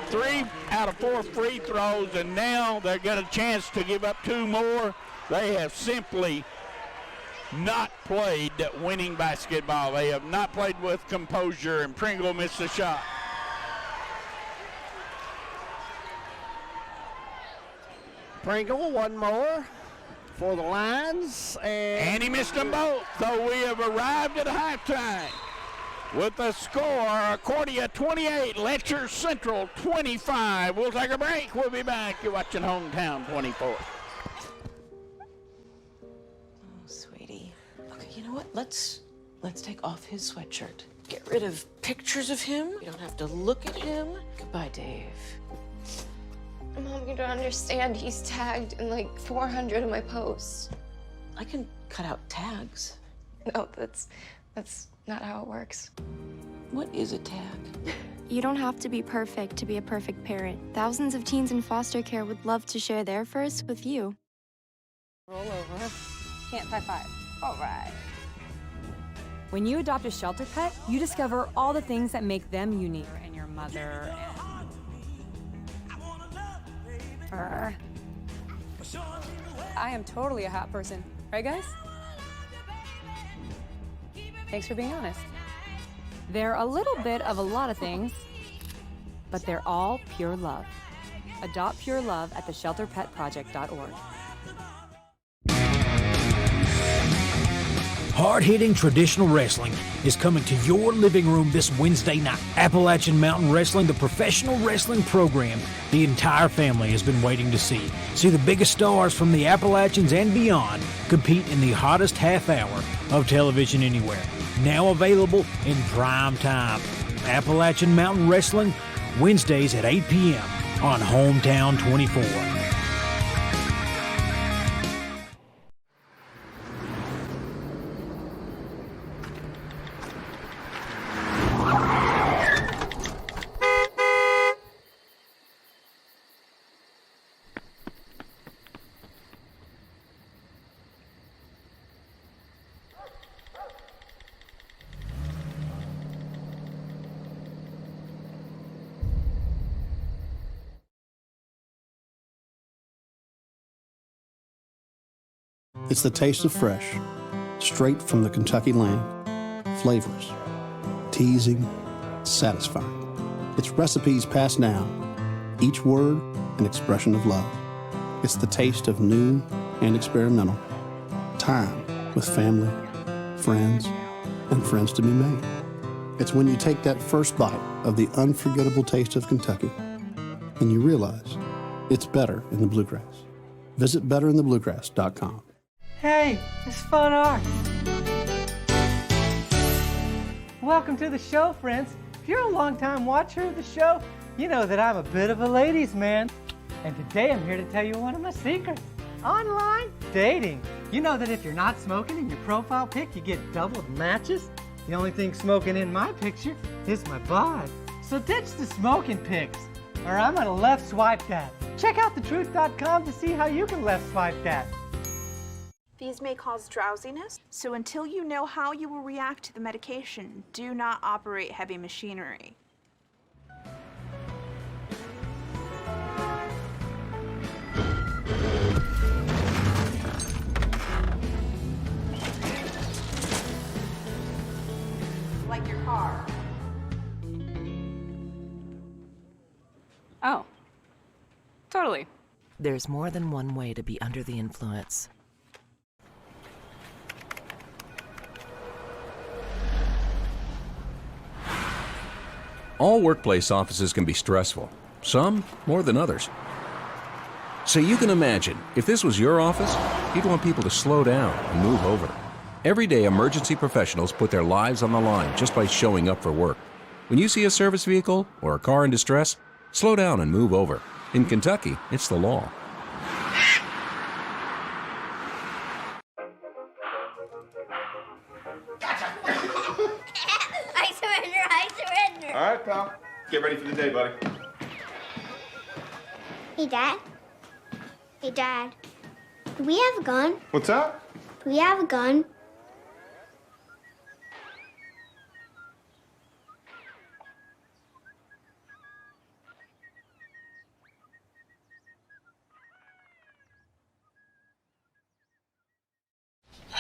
[SPEAKER 1] 3 out of 4 free throws, and now they've got a chance to give up 2 more. They have simply not played winning basketball. They have not played with composure, and Pringle missed the shot.
[SPEAKER 2] Pringle, one more for the Lions.
[SPEAKER 1] And he missed them both. So we have arrived at halftime with the score, Cordia 28, Letcher Central 25. We'll take a break. We'll be back. You're watching Hometown 24.
[SPEAKER 15] Oh, sweetie. Okay, you know what? Let's take off his sweatshirt. Get rid of pictures of him. You don't have to look at him. Goodbye, Dave.
[SPEAKER 6] Mom, you don't understand. He's tagged in like 400 of my posts.
[SPEAKER 15] I can cut out tags.
[SPEAKER 6] No, that's not how it works.
[SPEAKER 15] What is a tag?
[SPEAKER 16] You don't have to be perfect to be a perfect parent. Thousands of teens in foster care would love to share their first with you.
[SPEAKER 6] Roll over. Can't high five. All right.
[SPEAKER 17] When you adopt a shelter pet, you discover all the things that make them unique.
[SPEAKER 18] And your mother and I am totally a hot person. Right, guys? Thanks for being honest.
[SPEAKER 17] They're a little bit of a lot of things, but they're all pure love. Adopt pure love at theshelterpetproject.org.
[SPEAKER 19] Hard-hitting traditional wrestling is coming to your living room this Wednesday night. Appalachian Mountain Wrestling, the professional wrestling program the entire family has been waiting to see. See the biggest stars from the Appalachians and beyond compete in the hottest half hour of television anywhere. Now available in prime time. Appalachian Mountain Wrestling, Wednesdays at 8 p.m. on Hometown 24.
[SPEAKER 20] It's the taste of fresh, straight from the Kentucky land. Flavors, teasing, satisfying. It's recipes passed down, each word an expression of love. It's the taste of new and experimental. Time with family, friends, and friends to be made. It's when you take that first bite of the unforgettable taste of Kentucky and you realize it's better in the bluegrass. Visit betterinthebluegrass.com.
[SPEAKER 21] Hey, it's Fun Art. Welcome to the show, friends. If you're a longtime watcher of the show, you know that I'm a bit of a ladies' man. And today I'm here to tell you one of my secrets. Online dating. You know that if you're not smoking in your profile pic, you get doubled matches? The only thing smoking in my picture is my bod. So ditch the smoking pics, or I'm gonna left swipe that. Check out thetruth.com to see how you can left swipe that.
[SPEAKER 22] These may cause drowsiness, so until you know how you will react to the medication, do not operate heavy machinery. Like your car.
[SPEAKER 18] Oh, totally.
[SPEAKER 15] There's more than one way to be under the influence.
[SPEAKER 23] All workplace offices can be stressful, some more than others. So you can imagine, if this was your office, you'd want people to slow down and move over. Every day, emergency professionals put their lives on the line just by showing up for work. When you see a service vehicle or a car in distress, slow down and move over. In Kentucky, it's the law.
[SPEAKER 24] I surrender.
[SPEAKER 12] All right, pal. Get ready for the day, buddy.
[SPEAKER 24] Hey, Dad. Hey, Dad. Do we have a gun?
[SPEAKER 12] What's up?
[SPEAKER 24] Do we have a gun?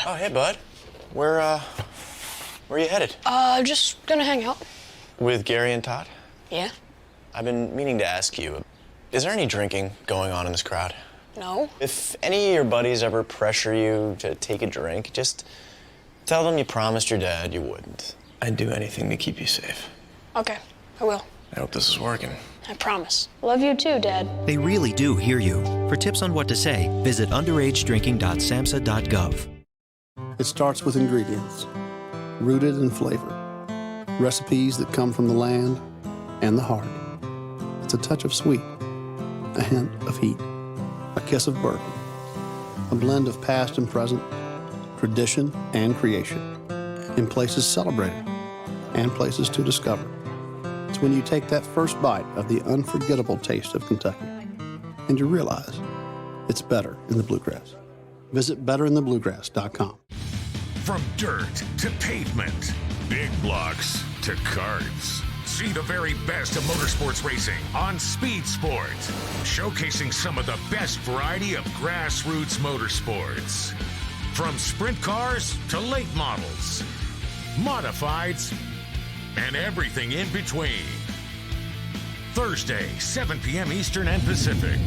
[SPEAKER 3] Oh, hey, bud. Where are you headed?
[SPEAKER 5] Just gonna hang out.
[SPEAKER 3] With Gary and Todd?
[SPEAKER 5] Yeah?
[SPEAKER 3] I've been meaning to ask you, is there any drinking going on in this crowd?
[SPEAKER 5] No.
[SPEAKER 3] If any of your buddies ever pressure you to take a drink, just tell them you promised your dad you wouldn't. I'd do anything to keep you safe.
[SPEAKER 5] Okay, I will.
[SPEAKER 3] I hope this is working.
[SPEAKER 5] I promise. Love you too, Dad.
[SPEAKER 7] They really do hear you. For tips on what to say, visit underagedrinking.samhsa.gov.
[SPEAKER 20] It starts with ingredients, rooted in flavor, recipes that come from the land and the heart. It's a touch of sweet, a hint of heat, a kiss of bourbon, a blend of past and present, tradition and creation, in places celebrated and places to discover. It's when you take that first bite of the unforgettable taste of Kentucky and you realize it's better in the bluegrass. Visit betterinthebluegrass.com.
[SPEAKER 9] From dirt to pavement, big blocks to karts. See the very best of motorsports racing on Speed Sport, showcasing some of the best variety of grassroots motorsports. From sprint cars to late models, modifieds, and everything in between. Thursday, 7 p.m. Eastern and Pacific.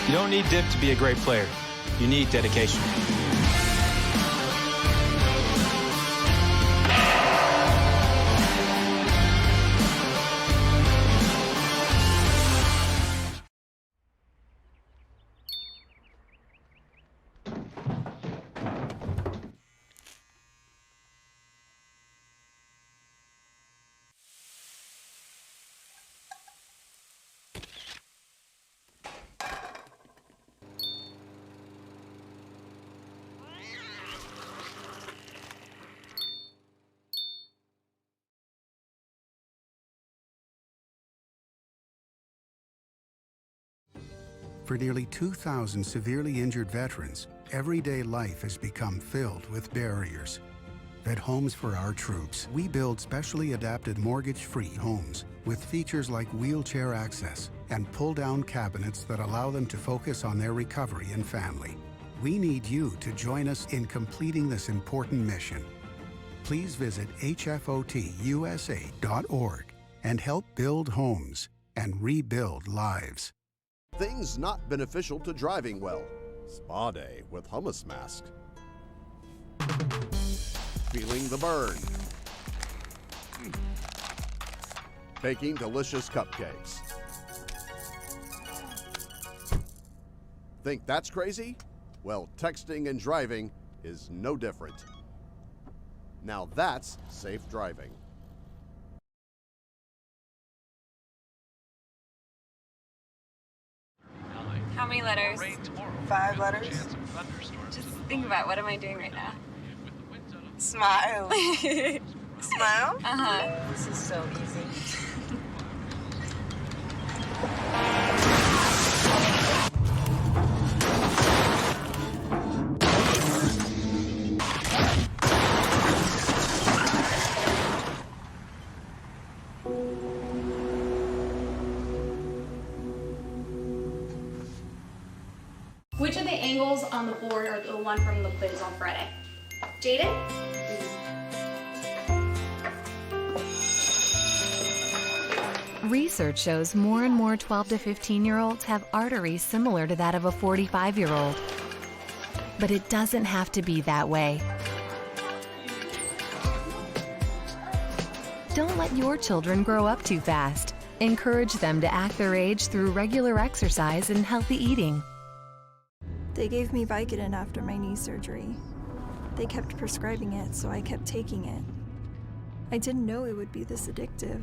[SPEAKER 25] You don't need dip to be a great player. You need dedication.
[SPEAKER 26] For nearly 2,000 severely injured veterans, everyday life has become filled with barriers. At Homes for Our Troops, we build specially adapted mortgage-free homes with features like wheelchair access and pull-down cabinets that allow them to focus on their recovery and family. We need you to join us in completing this important mission. Please visit hfotusa.org and help build homes and rebuild lives.
[SPEAKER 27] Things not beneficial to driving well. Spa day with hummus mask. Feeling the burn. Baking delicious cupcakes. Think that's crazy? Well, texting and driving is no different. Now that's safe driving.
[SPEAKER 18] How many letters? 5 letters. Just think about, what am I doing right now? Smile. Smile? Uh-huh. This is so easy.
[SPEAKER 28] Which of the angles on the board are the one from the quiz on Friday? Jaden?
[SPEAKER 29] Research shows more and more 12 to 15-year-olds have arteries similar to that of a 45-year-old. But it doesn't have to be that way. Don't let your children grow up too fast. Encourage them to act their age through regular exercise and healthy eating.
[SPEAKER 30] They gave me Vicodin after my knee surgery. They kept prescribing it, so I kept taking it. I didn't know it would be this addictive.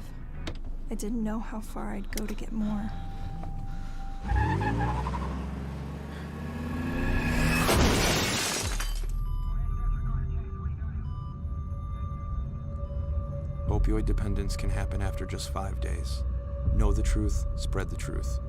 [SPEAKER 30] I didn't know how far I'd go to get more.
[SPEAKER 14] Opioid dependence can happen after just 5 days. Know the truth, spread the truth.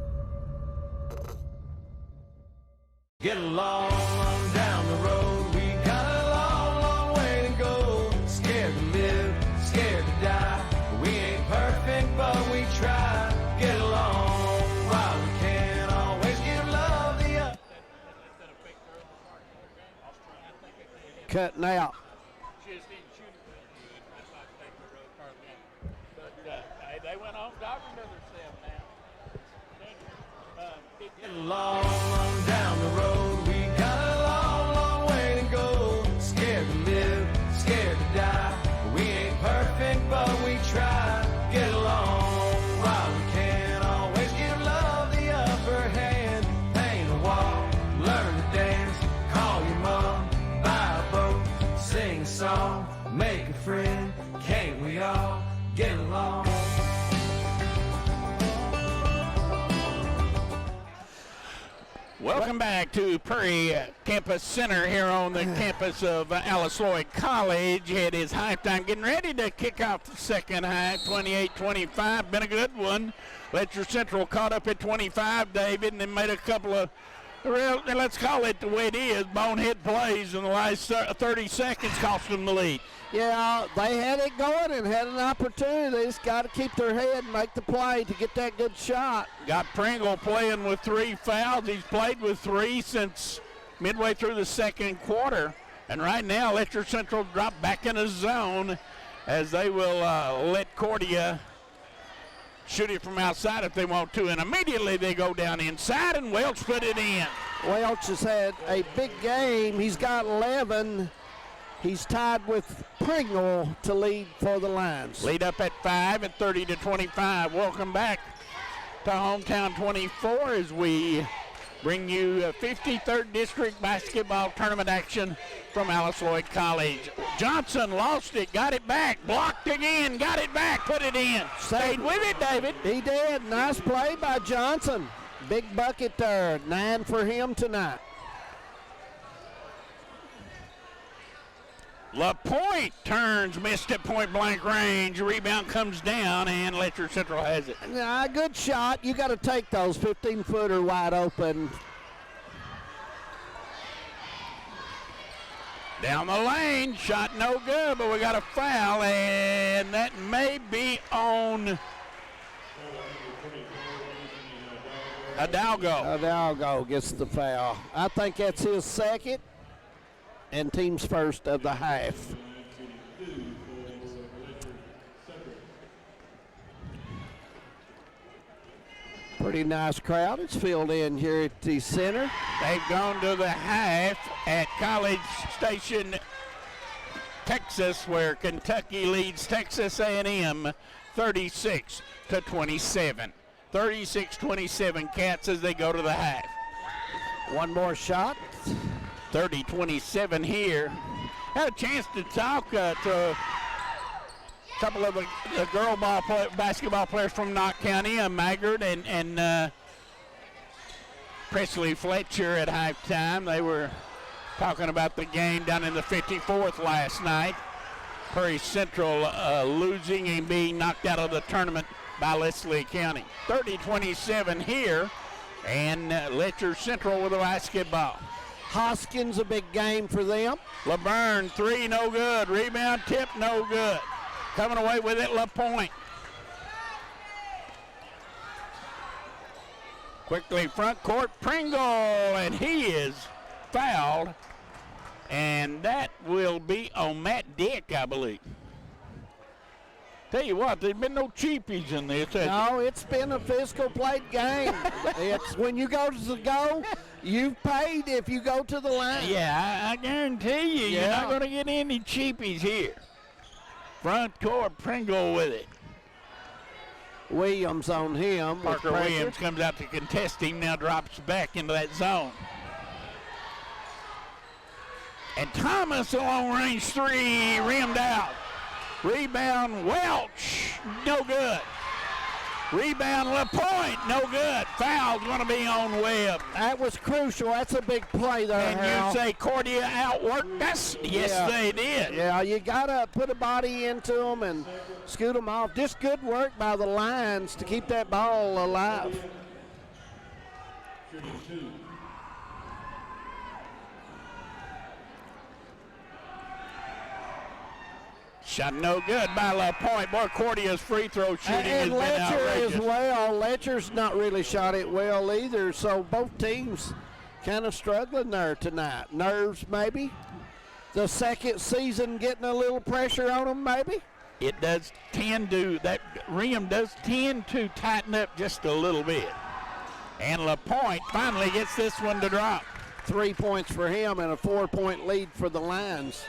[SPEAKER 1] Get a long, long down the road. We got a long, long way to go. Scared to live, scared to die. We ain't perfect, but we try. Get along while we can. Always give love the up.
[SPEAKER 2] Cutting out.
[SPEAKER 1] They went on top of themselves now. Get a long, long down the road. We got a long, long way to go. Scared to live, scared to die. We ain't perfect, but we try. Get along while we can. Always give love the upper hand. Paint a wall, learn to dance. Call your mom, buy a boat, sing a song, make a friend. Can't we all get along?
[SPEAKER 4] Welcome back to Prairie Campus Center here on the campus of Alice Lloyd College. It is halftime, getting ready to kick off the second half, 28-25. Been a good one. Letcher Central caught up at 25, David, and then made a couple of, let's call it the way it is, bonehead plays in the last 30 seconds, cost them the lead.
[SPEAKER 2] Yeah, they had it going and had an opportunity. They just got to keep their head and make the play to get that good shot.
[SPEAKER 4] Got Pringle playing with 3 fouls. He's played with 3 since midway through the second quarter. And right now, Letcher Central drop back in a zone as they will let Cordia shoot it from outside if they want to. And immediately they go down inside, and Welch put it in.
[SPEAKER 2] Welch has had a big game. He's got 11. He's tied with Pringle to lead for the Lions.
[SPEAKER 4] Lead up at 5 at 30-25. Welcome back to Hometown 24 as we bring you 53rd District Basketball Tournament action from Alice Lloyd College. Johnson lost it, got it back, blocked again, got it back, put it in. Stayed with it, David.
[SPEAKER 2] He did. Nice play by Johnson. Big bucket there. 9 for him tonight.
[SPEAKER 4] LaPointe turns, missed at point-blank range. Rebound comes down, and Letcher Central has it.
[SPEAKER 2] Good shot. You got to take those 15-footer wide open.
[SPEAKER 4] Down the lane, shot no good, but we got a foul, and that may be on Hidalgo.
[SPEAKER 2] Hidalgo gets the foul. I think that's his second and team's first of the half. Pretty nice crowd. It's filled in here at the center.
[SPEAKER 4] They've gone to the half at College Station, Texas, where Kentucky leads Texas A&M 36-27. 36-27 Cats as they go to the half.
[SPEAKER 2] One more shot.
[SPEAKER 4] 30-27 here. Had a chance to talk to a couple of the girl basketball players from Knott County, Maggard and Presley Fletcher at halftime. They were talking about the game down in the 54th last night. Prairie Central losing and being knocked out of the tournament by Leslie County. 30-27 here, and Letcher Central with the basketball.
[SPEAKER 2] Hoskins, a big game for them.
[SPEAKER 4] LaBurn, 3, no good. Rebound tip, no good. Coming away with it, LaPointe. Quickly front court, Pringle, and he is fouled. And that will be on Matt Dick, I believe. Tell you what, there's been no cheapies in this.
[SPEAKER 2] No, it's been a physical played game. It's when you go to the goal, you've paid if you go to the line.
[SPEAKER 4] Yeah, I guarantee you, you're not going to get any cheapies here. Front court, Pringle with it.
[SPEAKER 2] Williams on him.
[SPEAKER 4] Parker Williams comes out to contest him, now drops back into that zone. And Thomas, a long-range 3, rimmed out. Rebound, Welch, no good. Rebound, LaPointe, no good. Foul's going to be on Webb.
[SPEAKER 2] That was crucial. That's a big play there,
[SPEAKER 4] And
[SPEAKER 2] Harold.
[SPEAKER 4] you say Cordia outworked us? Yes, they did.
[SPEAKER 2] Yeah, you got to put a body into them and scoot them off. Just good work by the Lions to keep that ball alive.
[SPEAKER 4] Shot no good by LaPointe. Boy, Cordia's free throw shooting has been
[SPEAKER 2] Letcher
[SPEAKER 4] outrageous.
[SPEAKER 2] as well. Letcher's not really shot it well either, so both teams kind of struggling there tonight. Nerves, maybe. The second season getting a little pressure on them, maybe.
[SPEAKER 4] It does tend to, that rim does tend to tighten up just a little bit. And LaPointe finally gets this one to drop.
[SPEAKER 2] 3 points for him and a 4-point lead for the Lions.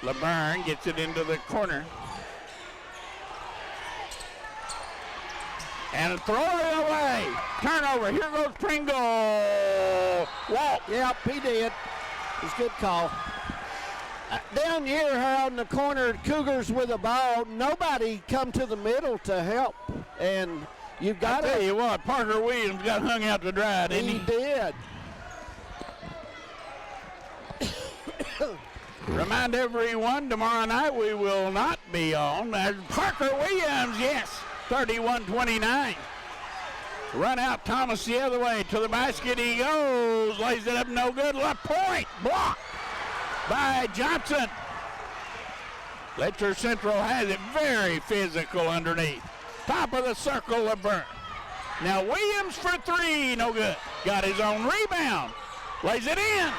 [SPEAKER 4] LeBurn gets it into the corner. And throw it away. Turnover. Here goes Pringle. Walk.
[SPEAKER 2] Yep, he did. It's a good call. Down here on the corner, Cougars with a ball. Nobody come to the middle to help. And you've got to.
[SPEAKER 4] I tell you what, Parker Williams got hung out to dry, didn't he?
[SPEAKER 2] He did.
[SPEAKER 4] Remind everyone, tomorrow night we will not be on. There's Parker Williams, yes, 31-29. Run out Thomas the other way to the basket. He goes, lays it up, no good. LaPointe blocked by Johnson. Letcher Central has it very physical underneath. Top of the circle, LeBurn. Now Williams for three, no good. Got his own rebound, lays it in.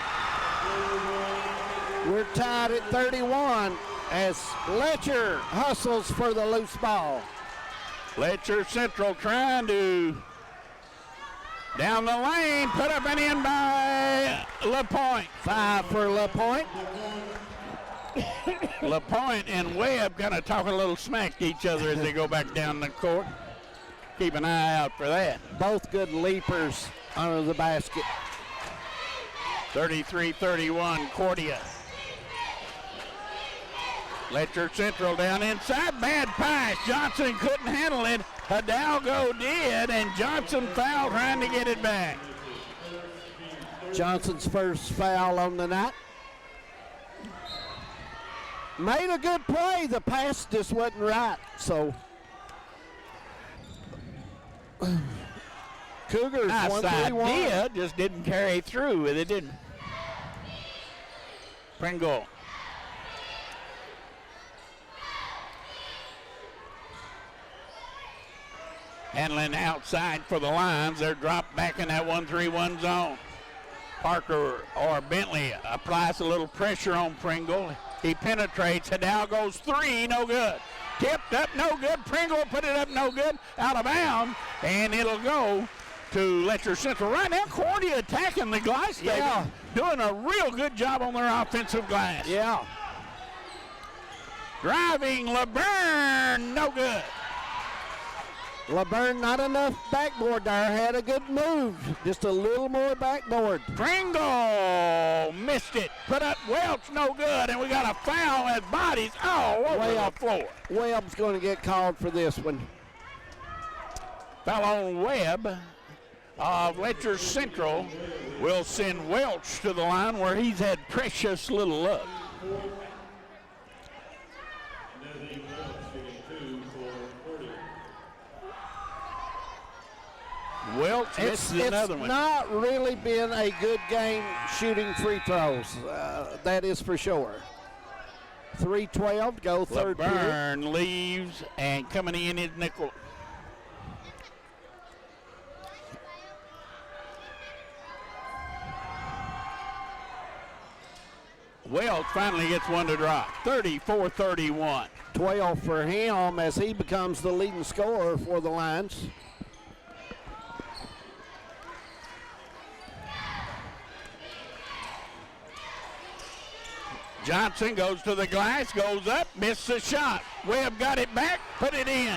[SPEAKER 2] We're tied at 31 as Letcher hustles for the loose ball.
[SPEAKER 4] Letcher Central trying to, down the lane, put up and in by LaPointe.
[SPEAKER 2] 5 for LaPointe.
[SPEAKER 4] LaPointe and Webb kind of talking a little smack to each other as they go back down the court. Keep an eye out for that.
[SPEAKER 2] Both good leapers under the basket.
[SPEAKER 4] 33-31, Cordia. Letcher Central down inside, bad pass. Johnson couldn't handle it. Hidalgo did, and Johnson fouled trying to get it back.
[SPEAKER 2] Johnson's first foul on the night. Made a good play. The pass just wasn't right, so. Cougars
[SPEAKER 4] Nice
[SPEAKER 2] 1-3-1.
[SPEAKER 4] idea, just didn't carry through with it, didn't. Pringle. Handling outside for the Lions. They're dropped back in that 1-3-1 zone. Parker or Bentley applies a little pressure on Pringle. He penetrates. Hidalgo's three, no good. Tipped up, no good. Pringle put it up, no good. Out of bounds, and it'll go to Letcher Central. Right now, Cordia attacking the glass.
[SPEAKER 2] Yeah.
[SPEAKER 4] Doing a real good job on their offensive glass.
[SPEAKER 2] Yeah.
[SPEAKER 4] Driving LeBurn, no good.
[SPEAKER 2] LeBurn, not enough backboard there. Had a good move. Just a little more backboard.
[SPEAKER 4] Pringle missed it. Put up Welch, no good. And we got a foul at bodies all over the floor.
[SPEAKER 2] Webb's going to get called for this one.
[SPEAKER 4] Foul on Webb of Letcher Central will send Welch to the line where he's had precious little luck. Welch misses another one.
[SPEAKER 2] It's not really been a good game shooting free throws. That is for sure. 3:12 go third period.
[SPEAKER 4] LeBurn leaves, and coming in is Nickel. Welch finally gets one to drop. 34-31.
[SPEAKER 2] 12 for him as he becomes the leading scorer for the Lions.
[SPEAKER 4] Johnson goes to the glass, goes up, missed the shot. Webb got it back, put it in.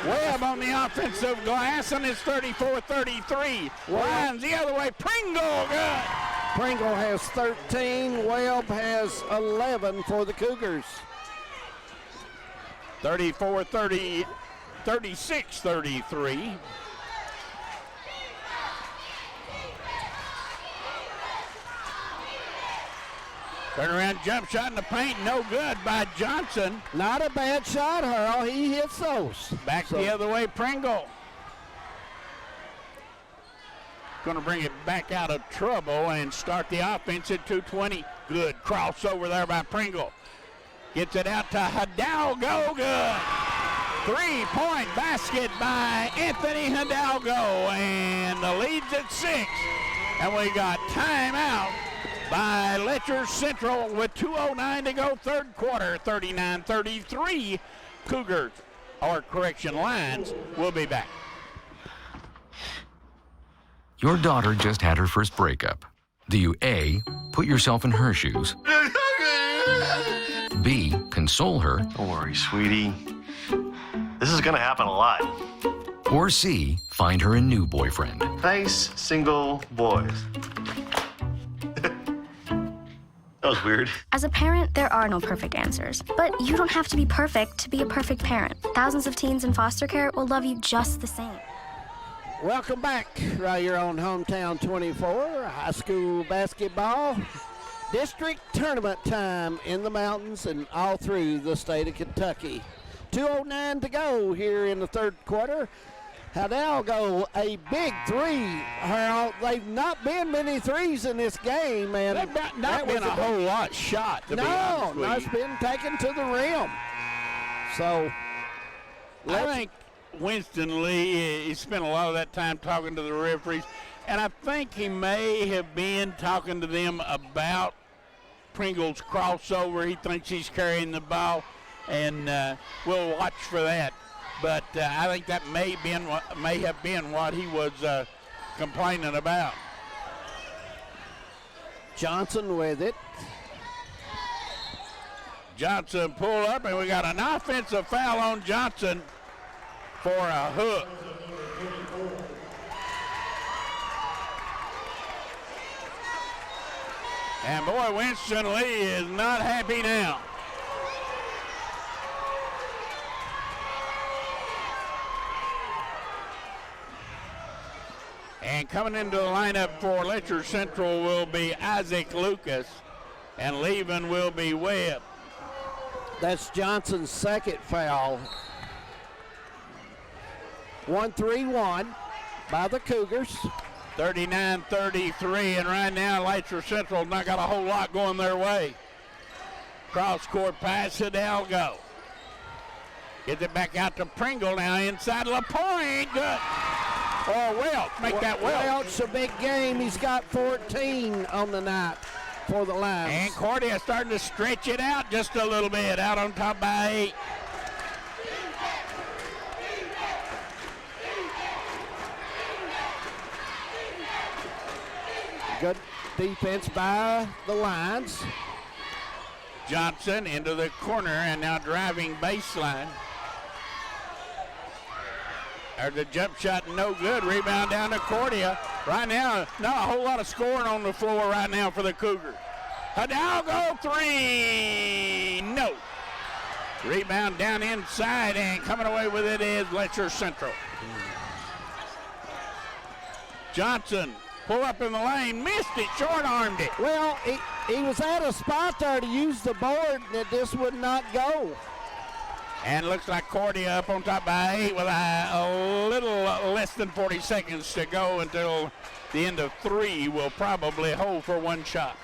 [SPEAKER 4] Webb on the offensive glass, and it's 34-33. Lions the other way. Pringle, good.
[SPEAKER 2] Pringle has 13. Webb has 11 for the Cougars.
[SPEAKER 4] 34-30, 36-33. Turnaround jump shot in the paint, no good by Johnson.
[SPEAKER 2] Not a bad shot, Earl. He hits those.
[SPEAKER 4] Back the other way, Pringle. going to bring it back out of trouble and start the offense at 2:20. Good crossover there by Pringle. Gets it out to Hidalgo. Good. 3-point basket by Anthony Hidalgo, and the lead's at 6. And we got timeout by Letcher Central with 2:09 to go, third quarter, 39-33. Cougars, or correction, Lions, will be back.
[SPEAKER 6] Your daughter just had her first breakup. Do you A, put yourself in her shoes? B, console her?
[SPEAKER 3] Don't worry, sweetie. This is gonna happen a lot.
[SPEAKER 6] Or C, find her a new boyfriend?
[SPEAKER 3] Nice single boys. That was weird.
[SPEAKER 8] As a parent, there are no perfect answers. But you don't have to be perfect to be a perfect parent. Thousands of teens in foster care will love you just the same.
[SPEAKER 2] Welcome back, right here on Hometown 24, high school basketball. District tournament time in the mountains and all through the state of Kentucky. 2:09 to go here in the third quarter. Hidalgo, a big three. Harold, they've not been many threes in this game, and
[SPEAKER 4] they've not been a whole lot shot. To be honest with
[SPEAKER 2] it's been taken to the rim. So,
[SPEAKER 4] I think Winston Lee, he spent a lot of that time talking to the referees, and I think he may have been talking to them about Pringle's crossover. He thinks he's carrying the ball, and we'll watch for that. But I think that may have been what he was complaining about.
[SPEAKER 2] Johnson with it.
[SPEAKER 4] Johnson pull up, and we got an offensive foul on Johnson for a hook. And boy, Winston Lee is not happy now. And coming into the lineup for Letcher Central will be Isaac Lucas, and leaving will be Webb.
[SPEAKER 2] That's Johnson's second foul. 1-3-1 by the Cougars.
[SPEAKER 4] 39-33, and right now Letcher Central not got a whole lot going their way. Cross-court pass, Hidalgo. Gets it back out to Pringle now inside LaPointe. Good. Or Welch, make that Welch.
[SPEAKER 2] Welch, a big game. He's got 14 on the night for the Lions.
[SPEAKER 4] And Cordia starting to stretch it out just a little bit, out on top by 8.
[SPEAKER 2] Good defense by the Lions.
[SPEAKER 4] Johnson into the corner and now driving baseline. There's a jump shot, no good. Rebound down to Cordia. Right now, not a whole lot of scoring on the floor right now for the Cougars. Hidalgo three, no. Rebound down inside, and coming away with it is Letcher Central. Johnson, pull up in the lane, missed it, short-armed it.
[SPEAKER 2] Well, he was at a spot there to use the board that this would not go.
[SPEAKER 4] And looks like Cordia up on top by 8 with a little less than 40 seconds to go until the end of 3. Will probably hold for one shot.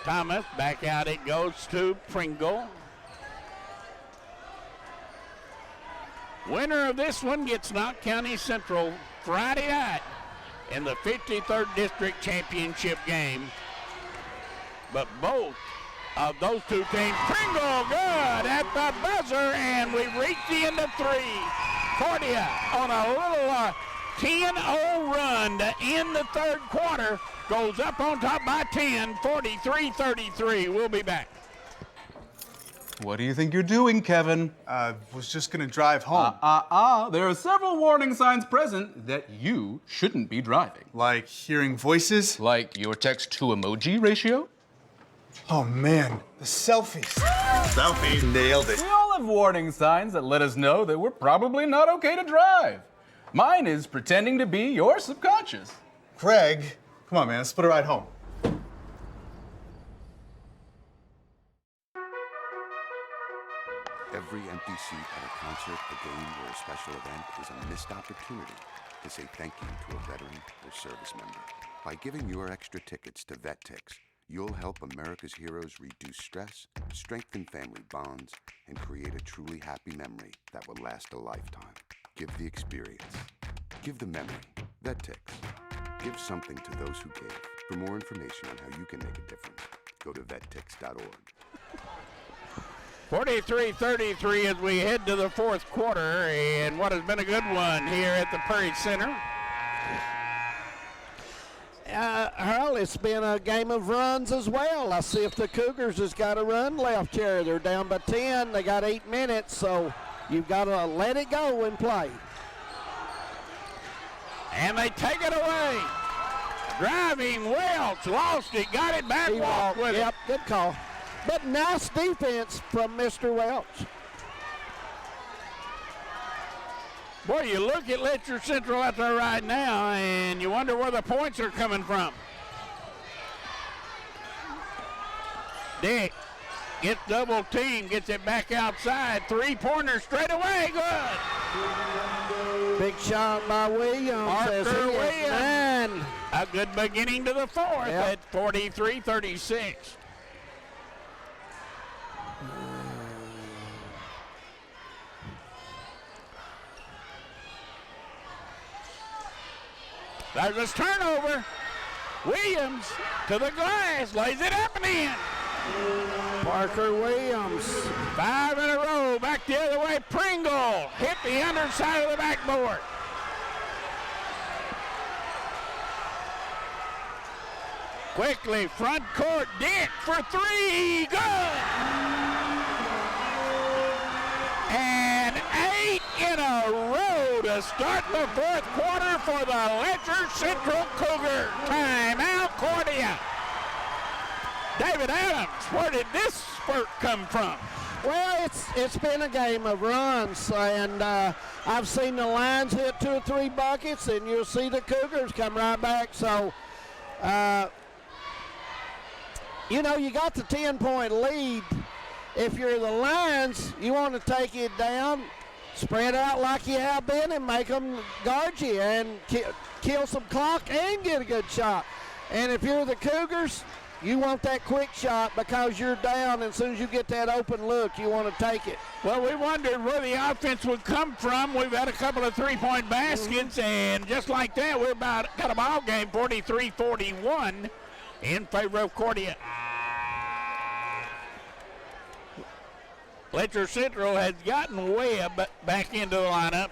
[SPEAKER 4] Thomas, back out it goes to Pringle. Winner of this one gets Knott County Central Friday night in the 53rd District Championship game. But both of those two teams, Pringle good at the buzzer, and we've reached the end of 3. Cordia on a little 10-0 run to end the third quarter, goes up on top by 10, 43-33. We'll be back.
[SPEAKER 10] What do you think you're doing, Kevin?
[SPEAKER 12] Was just gonna drive home.
[SPEAKER 10] There are several warning signs present that you shouldn't be driving.
[SPEAKER 12] Like hearing voices?
[SPEAKER 10] Like your text-to-emoji ratio?
[SPEAKER 12] Oh man, the selfies. Selfies, nailed it.
[SPEAKER 10] We all have warning signs that let us know that we're probably not okay to drive. Mine is pretending to be your subconscious.
[SPEAKER 12] Craig, come on man, let's split a ride home.
[SPEAKER 11] empty seat at a concert, a game, or a special event is a missed opportunity to say thank you to a veteran or service member. By giving your extra tickets to VetTix, you'll help America's heroes reduce stress, strengthen family bonds, and create a truly happy memory that will last a lifetime. Give the experience. Give the memory. VetTix. Give something to those who gave. For more information on how you can make a difference, go to vettix.org.
[SPEAKER 4] 43-33 as we head to the fourth quarter, and what has been a good one here at the Prairie Center.
[SPEAKER 2] Earl, it's been a game of runs as well. I see if the Cougars has got a run left here. They're down by 10. They got 8 minutes, so you've got to let it go and play.
[SPEAKER 4] And they take it away. Driving Welch, lost it, got it back, walked with it.
[SPEAKER 2] Yep, good call. But nice defense from Mr. Welch.
[SPEAKER 4] Boy, you look at Letcher Central out there right now, and you wonder where the points are coming from. Dick gets double team, gets it back outside. Three-pointer straight away, good.
[SPEAKER 2] Big shot by Williams.
[SPEAKER 4] Parker Williams. A good beginning to the fourth at 43-36. There's this turnover. Williams to the glass, lays it up and in.
[SPEAKER 2] Parker Williams.
[SPEAKER 4] 5 in a row, back the other way. Pringle hit the underside of the backboard. Quickly, front court, Dick for 3, good. And 8 in a row to start the fourth quarter for the Letcher Central Cougar. Timeout, Cordia. David Adams, where did this spurt come from?
[SPEAKER 2] Well, it's been a game of runs, and I've seen the Lions hit 2 or 3 buckets, and you'll see the Cougars come right back. So, you know, you got the 10-point lead. If you're the Lions, you want to take it down, spread out like you have been, and make them guard you and kill some clock and get a good shot. And if you're the Cougars, you want that quick shot because you're down, and as soon as you get that open look, you want to take it.
[SPEAKER 4] Well, we wondered where the offense would come from. We've had a couple of three-point baskets, and just like that, we're about got a ball game, 43-41 in favor of Cordia. Letcher Central has gotten Webb back into the lineup.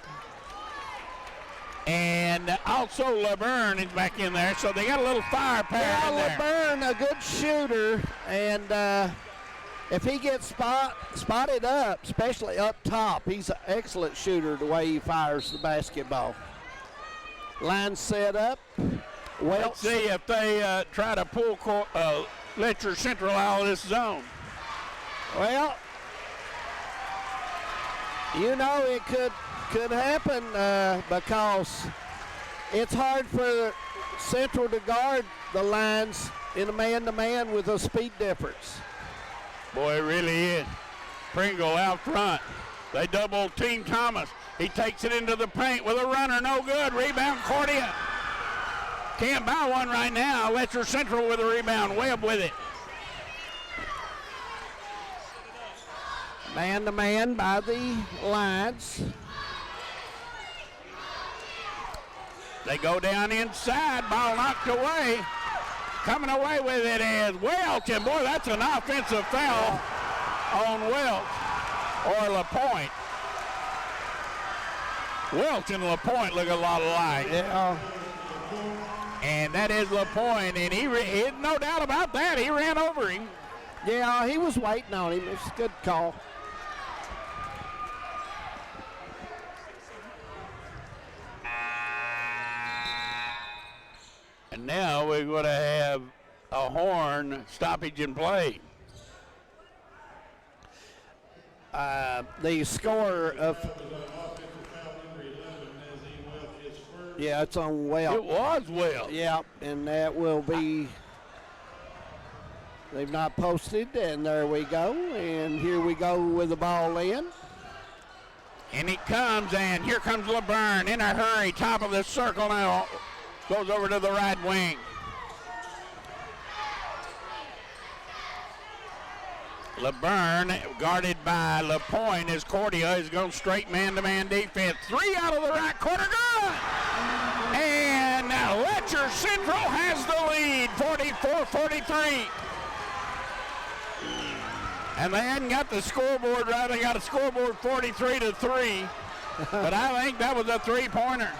[SPEAKER 4] And also Laverne is back in there, so they got a little firepower in there.
[SPEAKER 2] Laverne, a good shooter, and if he gets spotted up, especially up top, he's an excellent shooter the way he fires the basketball. Line set up. Well,
[SPEAKER 4] let's see if they try to pull Letcher Central out of this zone.
[SPEAKER 2] Well, you know it could happen because it's hard for Central to guard the Lions in a man-to-man with a speed difference.
[SPEAKER 4] Boy, it really is. Pringle out front. They double team Thomas. He takes it into the paint with a runner, no good. Rebound, Cordia. Can't buy one right now. Letcher Central with a rebound. Webb with it.
[SPEAKER 2] Man-to-man by the Lions.
[SPEAKER 4] They go down inside. Ball knocked away. Coming away with it is Welch. And, boy, that's an offensive foul on Welch or LaPointe. Welch and LaPointe look a lot alike.
[SPEAKER 2] Yeah.
[SPEAKER 4] And that is LaPointe. And he no doubt about that. He ran over him.
[SPEAKER 2] Yeah, he was waiting on him. It's a good call.
[SPEAKER 4] And now we're going to have a horn stoppage in play.
[SPEAKER 2] The score of... Yeah, it's on Welch.
[SPEAKER 4] It was Welch.
[SPEAKER 2] Yeah, and that will be... They've not posted, and there we go. And here we go with the ball in.
[SPEAKER 4] And he comes, and here comes LeBurn in a hurry, top of the circle now. Goes over to the right wing. LeBurn guarded by LaPointe as Cordia is going straight man-to-man defense. 3 out of the right corner, good! And now Letcher Central has the lead, 44-43. And they hadn't got the scoreboard right. They got a scoreboard 43-3. But I think that was a three-pointer.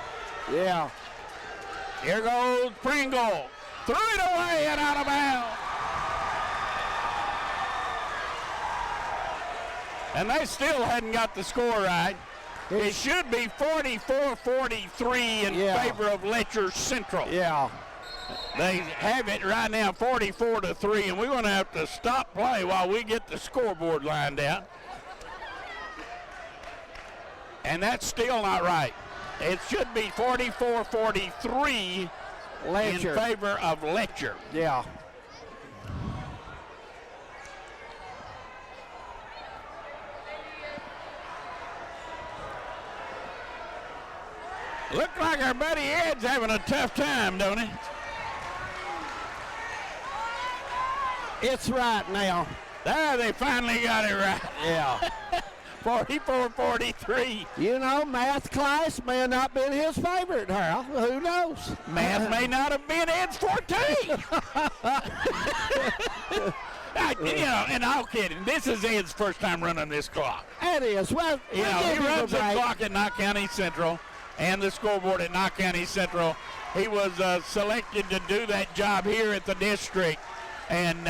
[SPEAKER 2] Yeah.
[SPEAKER 4] Here goes Pringle. Threw it away and out of bounds. And they still hadn't got the score right. It should be 44-43 in favor of Letcher Central.
[SPEAKER 2] Yeah.
[SPEAKER 4] They have it right now 44-3, and we're going to have to stop play while we get the scoreboard lined out. And that's still not right. It should be 44-43 in favor of Letcher.
[SPEAKER 2] Yeah.
[SPEAKER 4] Look like our buddy Ed's having a tough time, don't he?
[SPEAKER 2] It's right now.
[SPEAKER 4] There, they finally got it right.
[SPEAKER 2] Yeah.
[SPEAKER 4] 44-43.
[SPEAKER 2] You know, math class may have not been his favorite, Harold. Who knows?
[SPEAKER 4] Math may not have been Ed's forte. You know, and all kidding, this is Ed's first time running this clock.
[SPEAKER 2] It is. Well,
[SPEAKER 4] you know, he runs the clock at Knott County Central and the scoreboard at Knott County Central. He was selected to do that job here at the district. And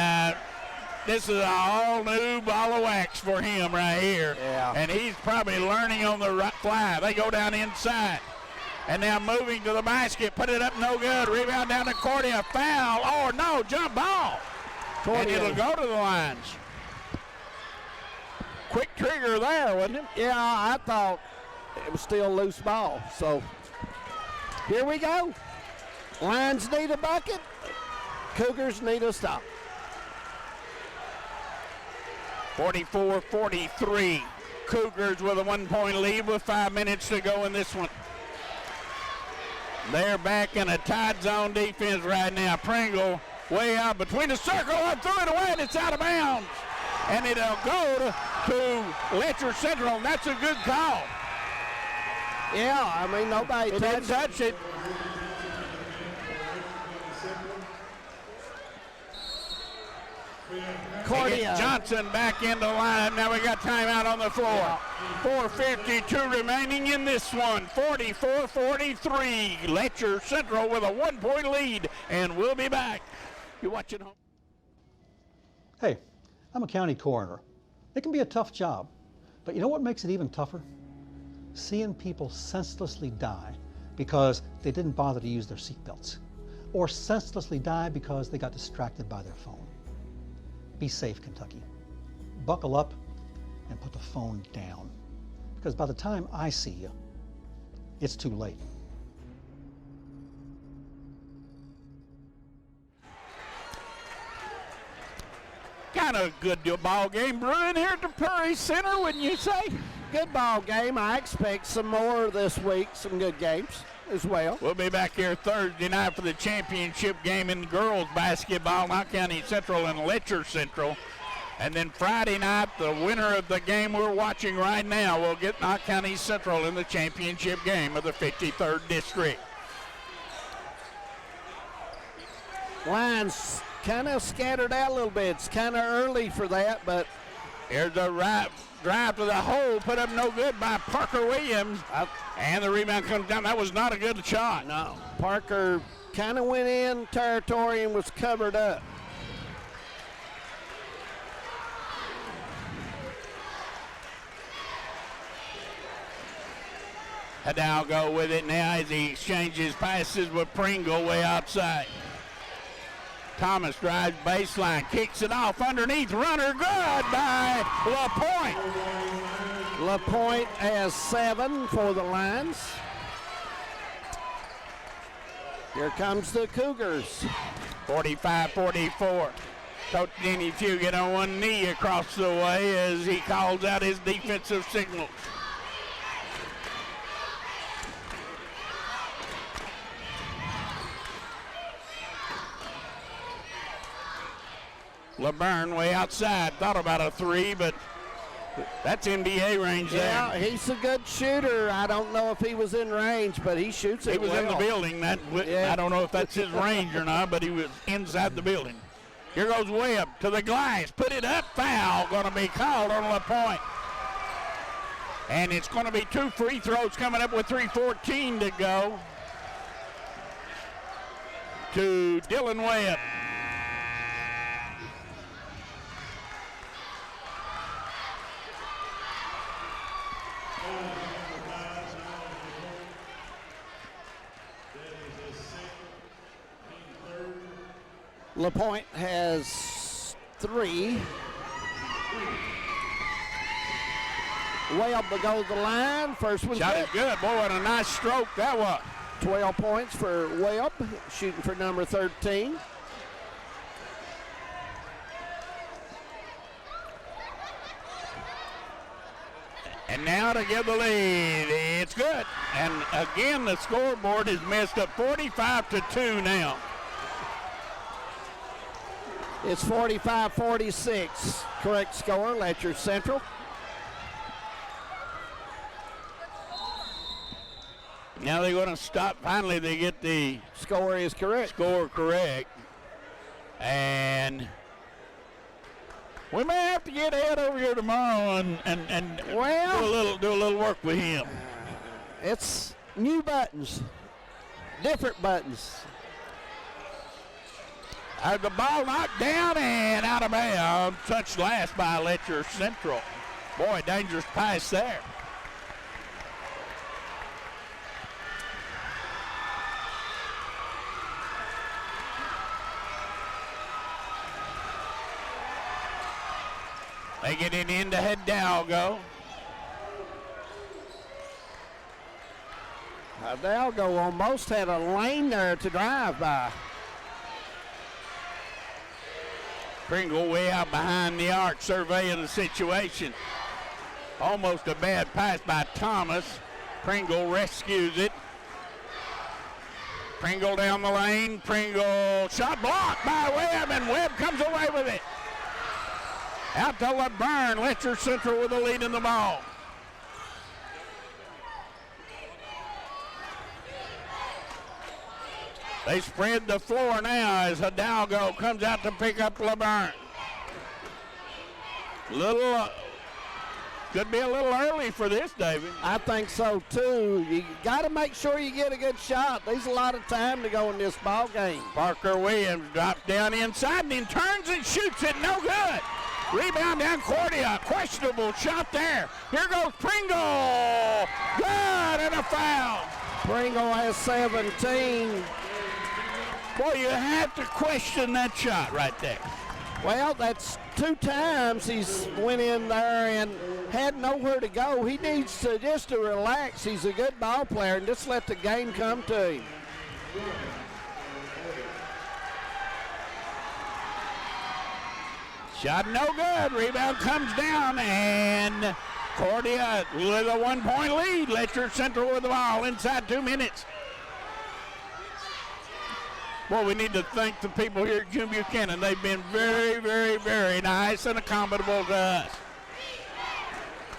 [SPEAKER 4] this is an all-new ball of wax for him right here.
[SPEAKER 2] Yeah.
[SPEAKER 4] And he's probably learning on the right fly. They go down inside. And now moving to the basket. Put it up, no good. Rebound down to Cordia. Foul. Oh, no, jump ball. Cordia. And it'll go to the lines. Quick trigger there, wasn't it?
[SPEAKER 2] Yeah, I thought it was still loose ball. So here we go. Lions need a bucket. Cougars need a stop.
[SPEAKER 4] 44-43. Cougars with a 1-point lead with 5 minutes to go in this one. They're back in a tight zone defense right now. Pringle way out between the circle. I threw it away and it's out of bounds. And it'll go to Letcher Central, and that's a good call.
[SPEAKER 2] Yeah, I mean, nobody
[SPEAKER 4] didn't touch it.
[SPEAKER 2] Cordia.
[SPEAKER 4] Johnson back in the line. Now we got timeout on the floor. 4:52 remaining in this one. 44-43. Letcher Central with a 1-point lead, and we'll be back. You're watching home.
[SPEAKER 5] Hey, I'm a county coroner. It can be a tough job, but you know what makes it even tougher? Seeing people senselessly die because they didn't bother to use their seatbelts, or senselessly die because they got distracted by their phone. Be safe, Kentucky. Buckle up and put the phone down, because by the time I see you, it's too late.
[SPEAKER 4] Kind of good ball game brewing here at the Prairie Center, wouldn't you say?
[SPEAKER 2] Good ball game. I expect some more this week, some good games as well.
[SPEAKER 4] We'll be back here Thursday night for the championship game in girls basketball, Knott County Central and Letcher Central. And then Friday night, the winner of the game we're watching right now will get Knott County Central in the championship game of the 53rd District.
[SPEAKER 2] Lions kind of scattered out a little bit. It's kind of early for that, but
[SPEAKER 4] here's a right drive to the hole, put up no good by Parker Williams. And the rebound comes down. That was not a good shot.
[SPEAKER 2] No. Parker kind of went in territory and was covered up.
[SPEAKER 4] Hidalgo with it now as he exchanges passes with Pringle way outside. Thomas drives baseline, kicks it off underneath, runner good by LaPointe.
[SPEAKER 2] LaPointe has 7 for the Lions. Here comes the Cougars.
[SPEAKER 4] 45-44. Coach Denny Fugit on one knee across the way as he calls out his defensive signals. LeBurn way outside. Thought about a 3, but that's NBA range there.
[SPEAKER 2] Yeah, he's a good shooter. I don't know if he was in range, but he shoots it
[SPEAKER 4] He was
[SPEAKER 2] well.
[SPEAKER 4] in the building. I don't know if that's his range or not, but he was inside the building. Here goes Webb to the glass. Put it up. Foul going to be called on LaPointe. And it's going to be 2 free throws coming up with 3:14 to go to Dylan Webb.
[SPEAKER 2] LaPointe has 3. Webb to go to the line. First one
[SPEAKER 4] Shot it good. Boy, what a nice stroke that was.
[SPEAKER 2] 12 points for Webb, shooting for number 13.
[SPEAKER 4] And now to give the lead. It's good. And again, the scoreboard is messed up. 45-2 now.
[SPEAKER 2] It's 45-46. Correct score, Letcher Central.
[SPEAKER 4] Now they're going to stop. Finally, they get the
[SPEAKER 2] score is correct.
[SPEAKER 4] Score correct. And we may have to get Ed over here tomorrow and
[SPEAKER 2] well,
[SPEAKER 4] do a little work with him.
[SPEAKER 2] It's new buttons, different buttons.
[SPEAKER 4] The ball knocked down and out of bounds. Touched last by Letcher Central. Boy, dangerous pass there. They get it into Hidalgo.
[SPEAKER 2] Hidalgo almost had a lane there to drive by.
[SPEAKER 4] Pringle way out behind the arc, surveying the situation. Almost a bad pass by Thomas. Pringle rescues it. Pringle down the lane. Pringle shot blocked by Webb, and Webb comes away with it. Out to LeBurn. Letcher Central with the lead in the ball. They spread the floor now as Hidalgo comes out to pick up LeBurn. Could be a little early for this, David.
[SPEAKER 2] I think so too. You got to make sure you get a good shot. There's a lot of time to go in this ball game.
[SPEAKER 4] Parker Williams drops down inside and then turns and shoots it. No good. Rebound down Cordia. Questionable shot there. Here goes Pringle. Good, and a foul.
[SPEAKER 2] Pringle has 17.
[SPEAKER 4] Boy, you have to question that shot right there.
[SPEAKER 2] Well, that's 2 times he's went in there and had nowhere to go. He needs to just to relax. He's a good ball player and just let the game come to him.
[SPEAKER 4] Shot no good. Rebound comes down, and Cordia with a 1-point lead. Letcher Central with the ball inside 2 minutes. Well, we need to thank the people here at Jim Buchanan. They've been very, very, very nice and accommodable to us.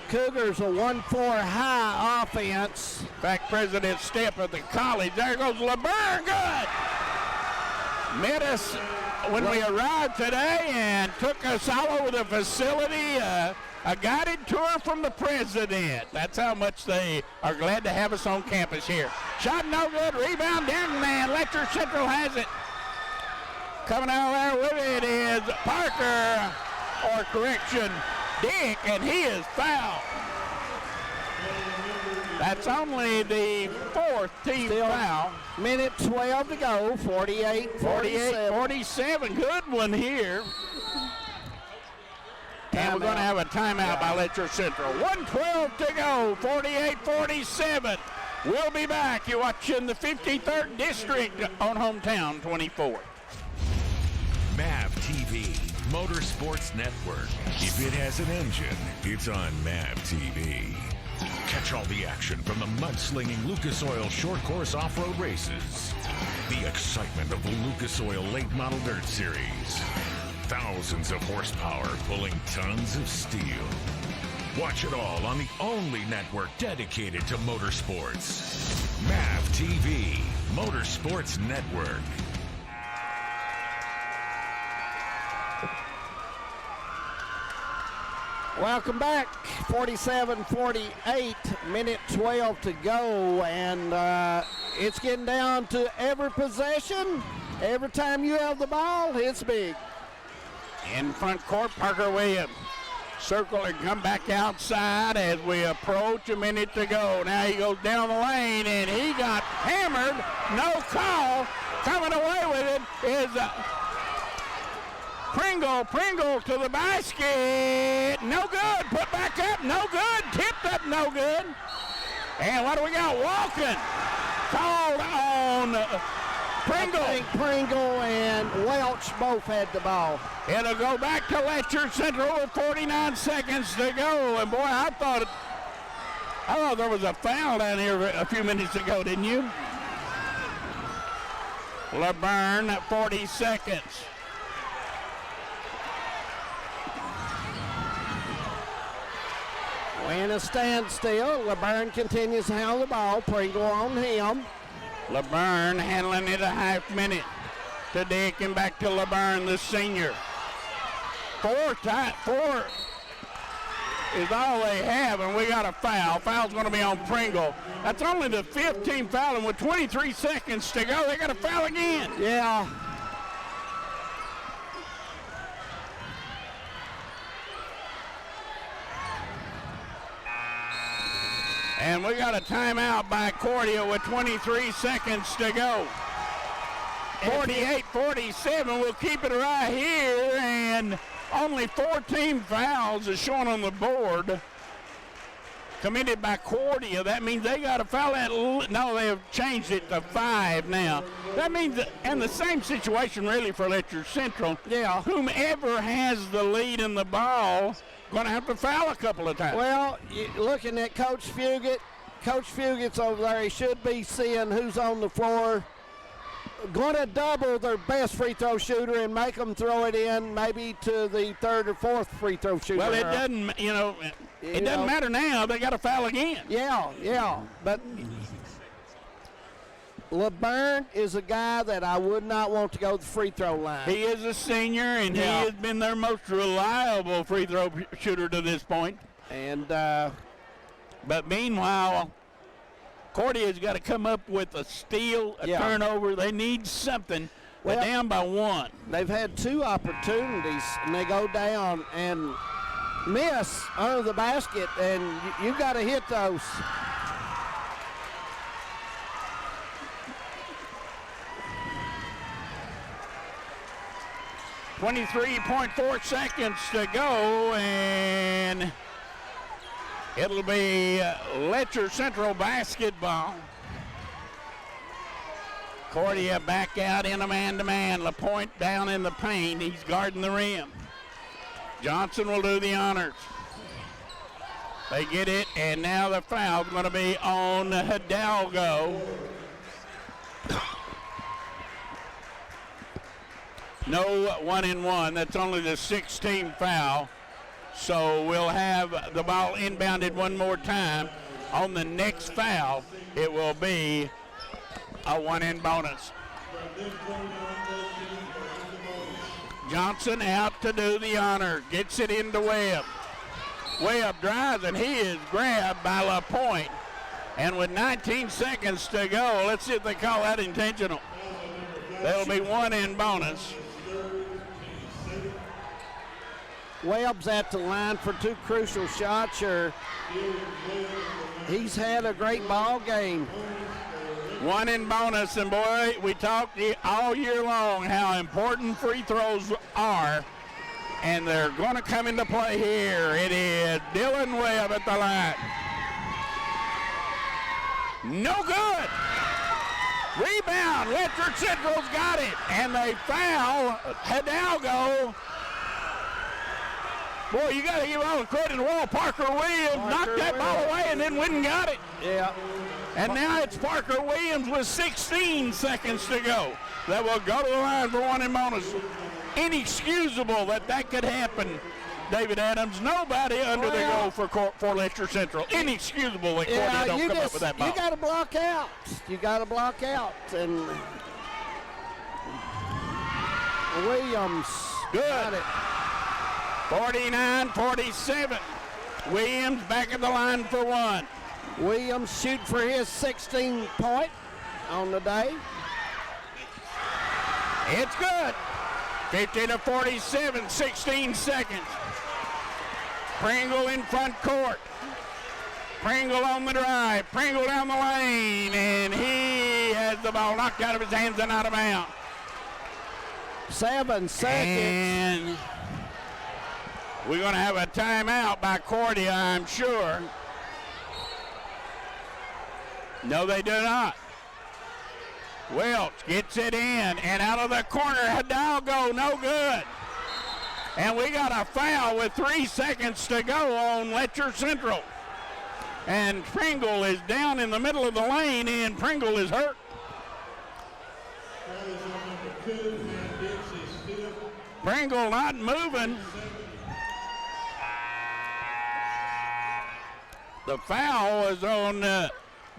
[SPEAKER 2] Cougars a 1-4 high offense.
[SPEAKER 4] In fact, President Step at the college. There goes LeBurn. Good. Met us when we arrived today and took us all over the facility. A guided tour from the president. That's how much they are glad to have us on campus here. Shot no good. Rebound down, and Letcher Central has it. Coming out there with it is Parker, or correction, Dick, and he is fouled. That's only the 4th team foul.
[SPEAKER 2] Minute 12 to go, 48-47.
[SPEAKER 4] Good one here. And we're going to have a timeout by Letcher Central. 1:12 to go, 48-47. We'll be back. You're watching the 53rd District on Hometown 24.
[SPEAKER 9] MAV TV, Motorsports Network. If it has an engine, it's on MAV TV. Catch all the action from the mudslinging Lucas Oil short course off-road races. The excitement of the Lucas Oil Late Model Dirt Series. thousands of horsepower pulling tons of steel. Watch it all on the only network dedicated to motorsports. MAV TV, Motorsports Network.
[SPEAKER 2] Welcome back. 47-48, minute 12 to go, and it's getting down to every possession. Every time you have the ball, it's big.
[SPEAKER 4] In front court, Parker Williams. Circle and come back outside as we approach a minute to go. Now he goes down the lane, and he got hammered. No call. Coming away with it is Pringle to the basket. No good. Put back up. No good. Tipped up. No good. And what do we got? Walking. Called on Pringle.
[SPEAKER 2] I think Pringle and Welch both had the ball.
[SPEAKER 4] It'll go back to Letcher Central with 49 seconds to go. And boy, I thought there was a foul down here a few minutes ago, didn't you? LeBurn at 40 seconds.
[SPEAKER 2] In a standstill, LeBurn continues to handle the ball. Pringle on him.
[SPEAKER 4] LeBurn handling it a half minute to Dick and back to LeBurn, the senior. Four is all they have, and we got a foul. Foul's going to be on Pringle. That's only the 15th foul, and with 23 seconds to go, they got a foul again.
[SPEAKER 2] Yeah.
[SPEAKER 4] And we got a timeout by Cordia with 23 seconds to go. 48-47, we'll keep it right here, and only 14 fouls is shown on the board. Committed by Cordia. That means they got a foul no, they have changed it to 5 now. That means, and the same situation really for Letcher Central.
[SPEAKER 2] Yeah.
[SPEAKER 4] Whomever has the lead in the ball going to have to foul a couple of times.
[SPEAKER 2] Well, looking at Coach Fuget's over there. He should be seeing who's on the floor. Going to double their best free throw shooter and make them throw it in maybe to the third or fourth free throw shooter.
[SPEAKER 4] Well, it doesn't, it doesn't matter now. They got to foul again.
[SPEAKER 2] Yeah. But LeBurn is a guy that I would not want to go to the free throw line.
[SPEAKER 4] He is a senior, and he has been their most reliable free throw shooter to this point.
[SPEAKER 2] And
[SPEAKER 4] but meanwhile, Cordia's got to come up with a steal, a turnover. They need something. They're down by 1.
[SPEAKER 2] They've had 2 opportunities, and they go down and miss under the basket, and you've got to hit those.
[SPEAKER 4] .4 seconds to go, and it'll be Letcher Central basketball. Cordia back out in a man-to-man. LaPointe down in the paint. He's guarding the rim. Johnson will do the honors. They get it, and now the foul's going to be on Hidalgo. No 1-and-1. That's only the 16th foul. So we'll have the ball inbounded one more time. On the next foul, it will be a 1-in bonus. Johnson out to do the honor. Gets it into Webb. Webb drives, and he is grabbed by LaPointe. And with 19 seconds to go, let's see if they call that intentional. That'll be 1-in bonus.
[SPEAKER 2] Webb's at the line for 2 crucial shots. He's had a great ball game.
[SPEAKER 4] 1-in bonus, and boy, we talked all year long how important free throws are, and they're going to come into play here. It is Dylan Webb at the line. No good. Rebound. Letcher Central's got it, and they foul Hidalgo. Boy, you got to give all the credit to Wall. Parker Williams knocked that ball away and then went and got it.
[SPEAKER 2] Yeah.
[SPEAKER 4] And now it's Parker Williams with 16 seconds to go. That will go to the line for 1-in bonus. inexcusable that could happen, David Adams. Nobody under the goal for Letcher Central. Inexcusable that Cordia don't come up with that ball.
[SPEAKER 2] You got to block out. You got to block out. And Williams got it.
[SPEAKER 4] 49-47. Williams back at the line for one.
[SPEAKER 2] Williams shooting for his 16th point on the day.
[SPEAKER 4] It's good. 50-47, 16 seconds. Pringle in front court. Pringle on the drive. Pringle down the lane, and he has the ball knocked out of his hands and out of bounds.
[SPEAKER 2] 7 seconds.
[SPEAKER 4] And we're going to have a timeout by Cordia, I'm sure. No, they do not. Welch gets it in, and out of the corner, Hidalgo, no good. And we got a foul with 3 seconds to go on Letcher Central. And Pringle is down in the middle of the lane, and Pringle is hurt. Pringle not moving. The foul is on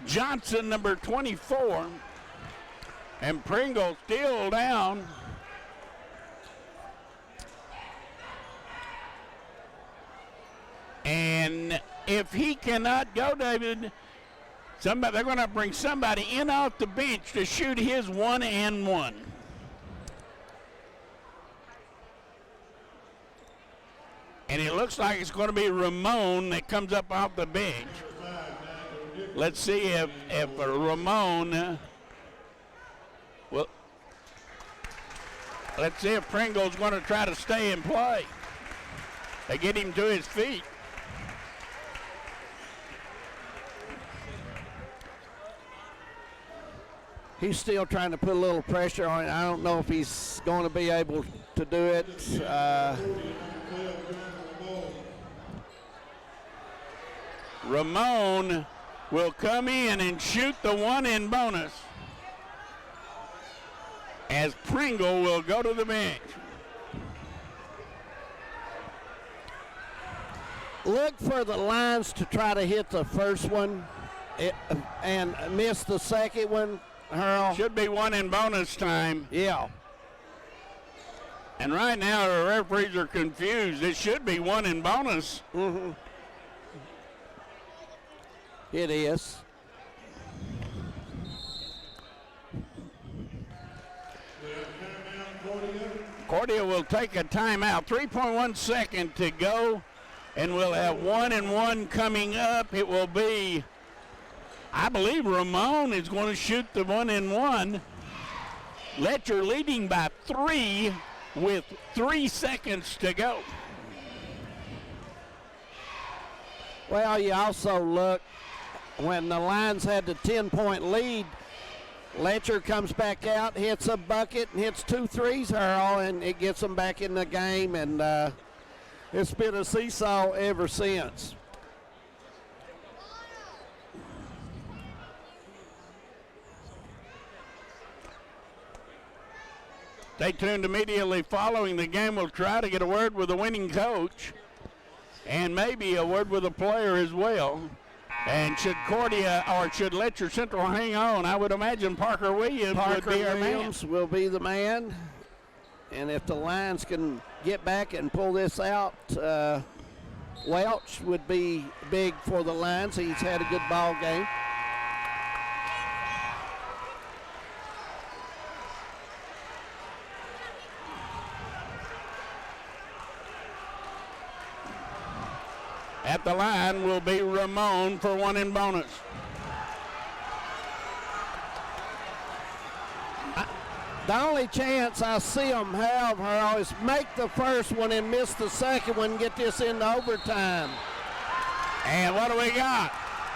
[SPEAKER 4] Johnson, number 24. And Pringle still down. And if he cannot go, David, they're going to bring somebody in off the bench to shoot his 1-and-1. And it looks like it's going to be Ramon that comes up off the bench. Let's see if Ramon, well, let's see if Pringle's going to try to stay in play. They get him to his feet.
[SPEAKER 2] He's still trying to put a little pressure on it. I don't know if he's going to be able to do it.
[SPEAKER 4] Ramon will come in and shoot the 1-and bonus as Pringle will go to the bench.
[SPEAKER 2] Look for the lines to try to hit the first one and miss the second one, Earl.
[SPEAKER 4] Should be 1-and bonus time.
[SPEAKER 2] Yeah.
[SPEAKER 4] And right now the referees are confused. It should be 1-and bonus.
[SPEAKER 2] Mm-hmm. It is.
[SPEAKER 4] Cordia will take a timeout. 3.1 second to go, and we'll have 1-and-1 coming up. It will be, I believe Ramon is going to shoot the 1-and-1. Letcher leading by 3 with 3 seconds to go.
[SPEAKER 2] Well, you also look, when the Lions had the 10-point lead, Letcher comes back out, hits a bucket, and hits 2 threes, Earl, and it gets them back in the game, and it's been a seesaw ever since.
[SPEAKER 4] Stay tuned. Immediately following the game, we'll try to get a word with the winning coach and maybe a word with the player as well. And should Cordia or should Letcher Central hang on, I would imagine Parker Williams would be our man.
[SPEAKER 2] Will be the man. And if the Lions can get back and pull this out, Welch would be big for the Lions. He's had a good ball game.
[SPEAKER 4] At the line will be Ramon for 1-and bonus.
[SPEAKER 2] The only chance I see them have is make the first one and miss the second one and get this into overtime.
[SPEAKER 4] And what do we got?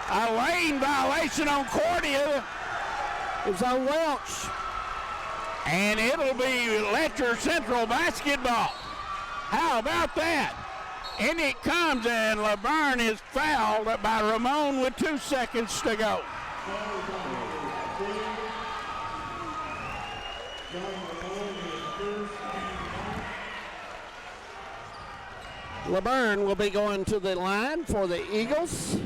[SPEAKER 4] A lane violation on Cordia.
[SPEAKER 2] It's on Welch.
[SPEAKER 4] And it'll be Letcher Central basketball. How about that? In it comes, and Laverne is fouled by Ramon with 2 seconds to go.
[SPEAKER 2] LeBurn will be going to the line for the Eagles.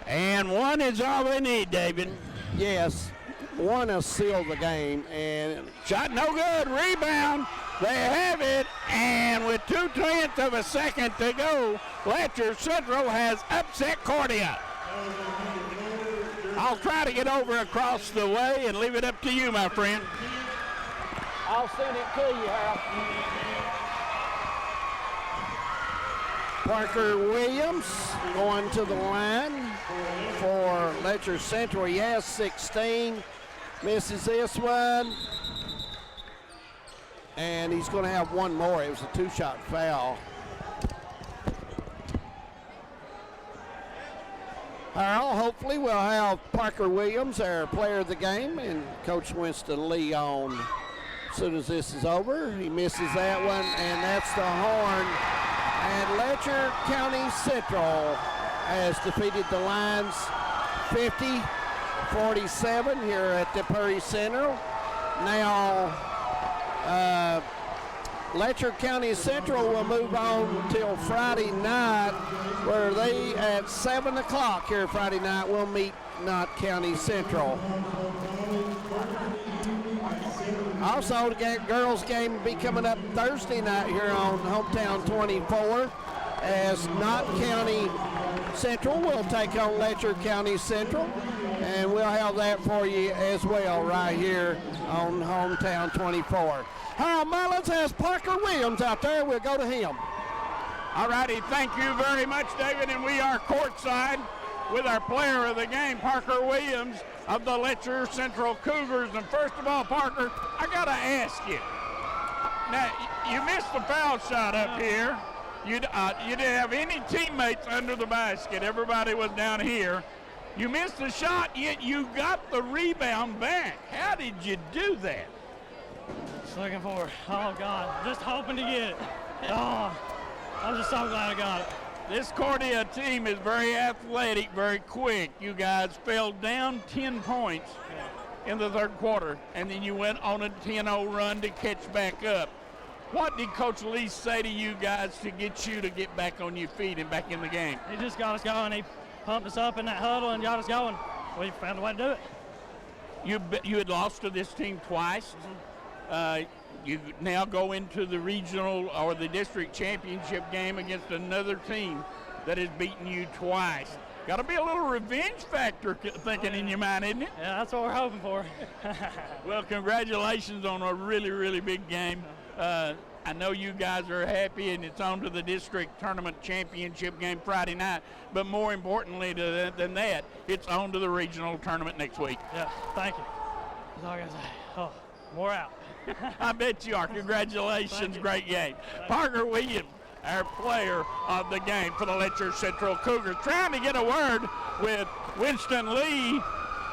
[SPEAKER 4] And one is all they need, David.
[SPEAKER 2] Yes, one has sealed the game. And
[SPEAKER 4] shot no good, rebound. They have it, and with 2/10 of a second to go, Letcher Central has upset Cordia. I'll try to get over across the way and leave it up to you, my friend.
[SPEAKER 2] I'll send it to you, Hal. Parker Williams going to the line for Letcher Central. He has 16, misses this one. And he's going to have one more. It was a two-shot foul. Hopefully we'll have Parker Williams, our player of the game, and Coach Winston Lee on as soon as this is over. He misses that one, and that's the horn. And Letcher County Central has defeated the Lions 50-47 here at the Prairie Center. Now, Letcher County Central will move on till Friday night, where they at 7 o'clock here Friday night will meet Knott County Central. Also, the girls game will be coming up Thursday night here on Hometown 24, as Knott County Central will take on Letcher County Central, and we'll have that for you as well right here on Hometown 24. Harold Mullins has Parker Williams out there. We'll go to him.
[SPEAKER 4] All righty, thank you very much, David, and we are courtside with our player of the game, Parker Williams of the Letcher Central Cougars. And first of all, Parker, I got to ask you. Now, you missed the foul shot up here. You didn't have any teammates under the basket. Everybody was down here. You missed the shot, yet you got the rebound back. How did you do that?
[SPEAKER 7] Just looking for it. Oh, God. Just hoping to get it. Oh, I'm just so glad I got it.
[SPEAKER 4] This Cordia team is very athletic, very quick. You guys fell down 10 points in the third quarter, and then you went on a 10-0 run to catch back up. What did Coach Lee say to you guys to get you to get back on your feet and back in the game?
[SPEAKER 7] He just got us going. He pumped us up in that huddle and got us going. We found a way to do it.
[SPEAKER 4] You had lost to this team twice. You now go into the regional or the district championship game against another team that has beaten you twice. Got to be a little revenge factor thinking in your mind, isn't it?
[SPEAKER 7] Yeah, that's what we're hoping for.
[SPEAKER 4] Well, congratulations on a really, really big game. I know you guys are happy, and it's on to the district tournament championship game Friday night. But more importantly than that, it's on to the regional tournament next week.
[SPEAKER 7] Yeah, thank you. That's all I got to say. Oh, more out.
[SPEAKER 4] I bet you are. Congratulations. Great game. Parker Williams, our player of the game for the Letcher Central Cougars, trying to get a word with Winston Lee,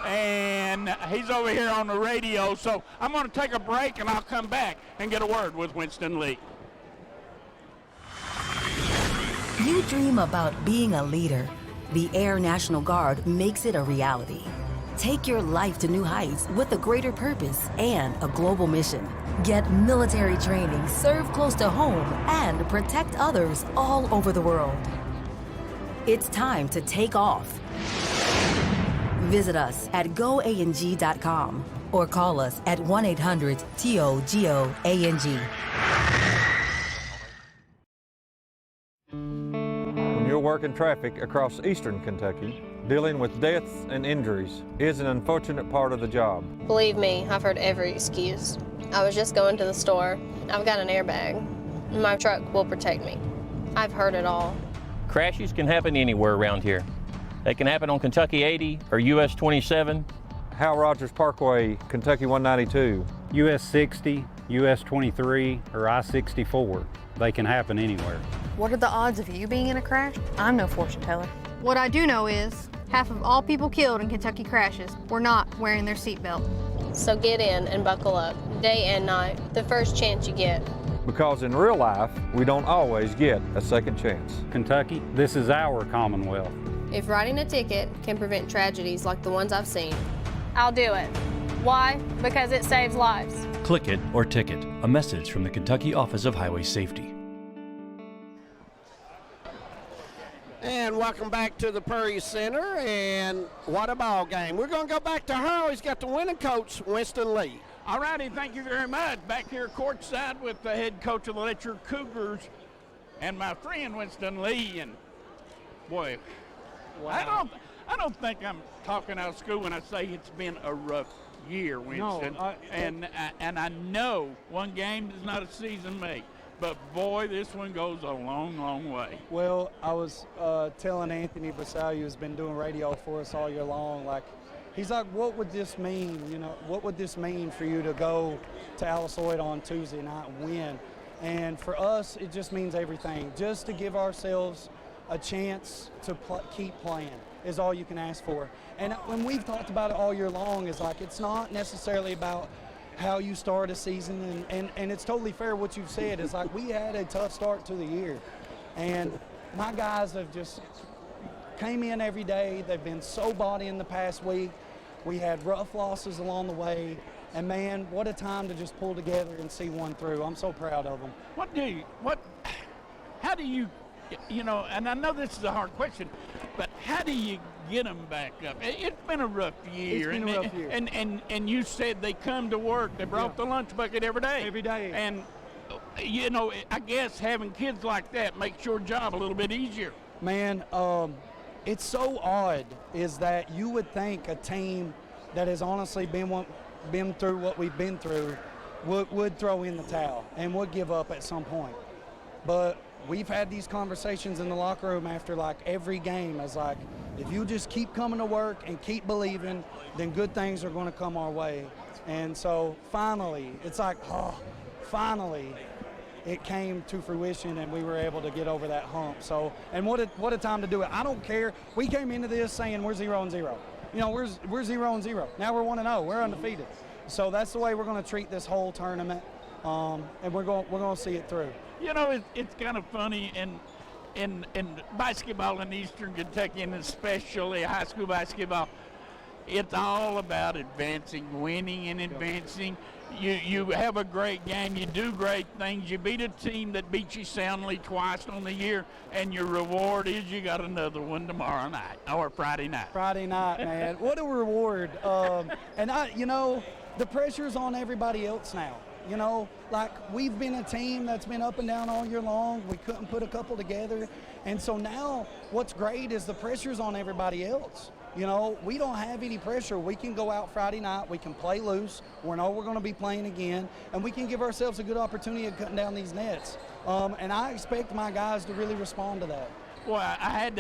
[SPEAKER 4] and he's over here on the radio. So I'm going to take a break, and I'll come back and get a word with Winston Lee.
[SPEAKER 13] You dream about being a leader. The Air National Guard makes it a reality. Take your life to new heights with a greater purpose and a global mission. Get military training, serve close to home, and protect others all over the world. It's time to take off. Visit us at goang.com or call us at 1-800-TOGOANG.
[SPEAKER 15] When you're working traffic across eastern Kentucky, dealing with deaths and injuries is an unfortunate part of the job.
[SPEAKER 16] Believe me, I've heard every excuse. I was just going to the store. I've got an airbag. My truck will protect me. I've heard it all.
[SPEAKER 17] Crashes can happen anywhere around here. They can happen on Kentucky 80 or US 27.
[SPEAKER 15] Hal Rogers Parkway, Kentucky 192.
[SPEAKER 19] US 60, US 23, or I-64. They can happen anywhere.
[SPEAKER 21] What are the odds of you being in a crash? I'm no fortune teller. What I do know is half of all people killed in Kentucky crashes were not wearing their seatbelt.
[SPEAKER 16] So get in and buckle up, day and night, the first chance you get.
[SPEAKER 15] Because in real life, we don't always get a second chance.
[SPEAKER 19] Kentucky, this is our Commonwealth.
[SPEAKER 16] If writing a ticket can prevent tragedies like the ones I've seen, I'll do it. Why? Because it saves lives.
[SPEAKER 18] Click it or ticket. A message from the Kentucky Office of Highway Safety.
[SPEAKER 2] And welcome back to the Prairie Center, and what a ball game. We're going to go back to Hurl. He's got the winning coach, Winston Lee.
[SPEAKER 4] All righty, thank you very much. Back here courtside with the head coach of the Letcher Cougars and my friend Winston Lee. And boy, wow. I don't think I'm talking out of school when I say it's been a rough year, Winston.
[SPEAKER 20] No,
[SPEAKER 4] and I know one game does not a season make. But, boy, this one goes a long, long way.
[SPEAKER 20] Well, I was telling Anthony Basalu, who's been doing radio for us all year long, like, he's like, what would this mean? You know, what would this mean for you to go to Alice Lloyd on Tuesday night and win? And for us, it just means everything. Just to give ourselves a chance to keep playing is all you can ask for. And when we've talked about it all year long, is like, it's not necessarily about how you start a season, and it's totally fair what you've said. It's like we had a tough start to the year, and my guys have just came in every day. They've been so bought in the past week. We had rough losses along the way, and man, what a time to just pull together and see one through. I'm so proud of them.
[SPEAKER 4] How do you, and I know this is a hard question, but how do you get them back up? It's been a rough year.
[SPEAKER 20] It's been a rough year.
[SPEAKER 4] And you said they come to work. They brought the lunch bucket every day.
[SPEAKER 20] Every day.
[SPEAKER 4] And, I guess having kids like that makes your job a little bit easier.
[SPEAKER 20] Man, it's so odd is that you would think a team that has honestly been through what we've been through would throw in the towel and would give up at some point. But we've had these conversations in the locker room after like every game as like, if you just keep coming to work and keep believing, then good things are going to come our way. And so finally, it's like, finally it came to fruition and we were able to get over that hump. So, and what a time to do it. I don't care. We came into this saying we're 0-0. We're 0-0. Now we're 1-0. We're undefeated. So that's the way we're going to treat this whole tournament. And we're going to see it through.
[SPEAKER 4] It's kind of funny in basketball in Eastern Kentucky, and especially high school basketball, it's all about advancing, winning and advancing. You have a great game, you do great things, you beat a team that beat you soundly twice on the year, and your reward is you got another one tomorrow night or Friday night.
[SPEAKER 20] Friday night, man. What a reward. And the pressure's on everybody else now. Like we've been a team that's been up and down all year long. We couldn't put a couple together. And so now what's great is the pressure's on everybody else. We don't have any pressure. We can go out Friday night. We can play loose. We know we're going to be playing again. And we can give ourselves a good opportunity of cutting down these nets. And I expect my guys to really respond to that.
[SPEAKER 4] Well, I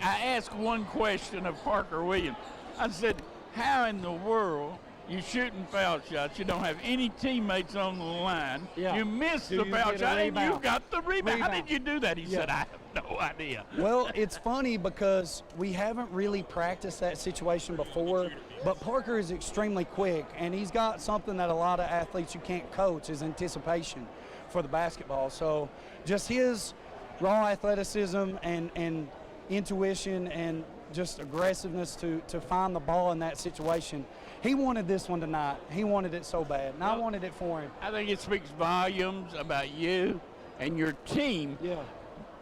[SPEAKER 4] asked one question of Parker Williams. I said, how in the world you shooting foul shots, you don't have any teammates on the line, you missed the foul shot, and you got the rebound. How did you do that? He said, I have no idea.
[SPEAKER 20] Well, it's funny because we haven't really practiced that situation before, but Parker is extremely quick, and he's got something that a lot of athletes you can't coach is anticipation for the basketball. So just his raw athleticism and intuition and just aggressiveness to find the ball in that situation. He wanted this one tonight. He wanted it so bad, and I wanted it for him.
[SPEAKER 4] I think it speaks volumes about you and your team.
[SPEAKER 20] Yeah.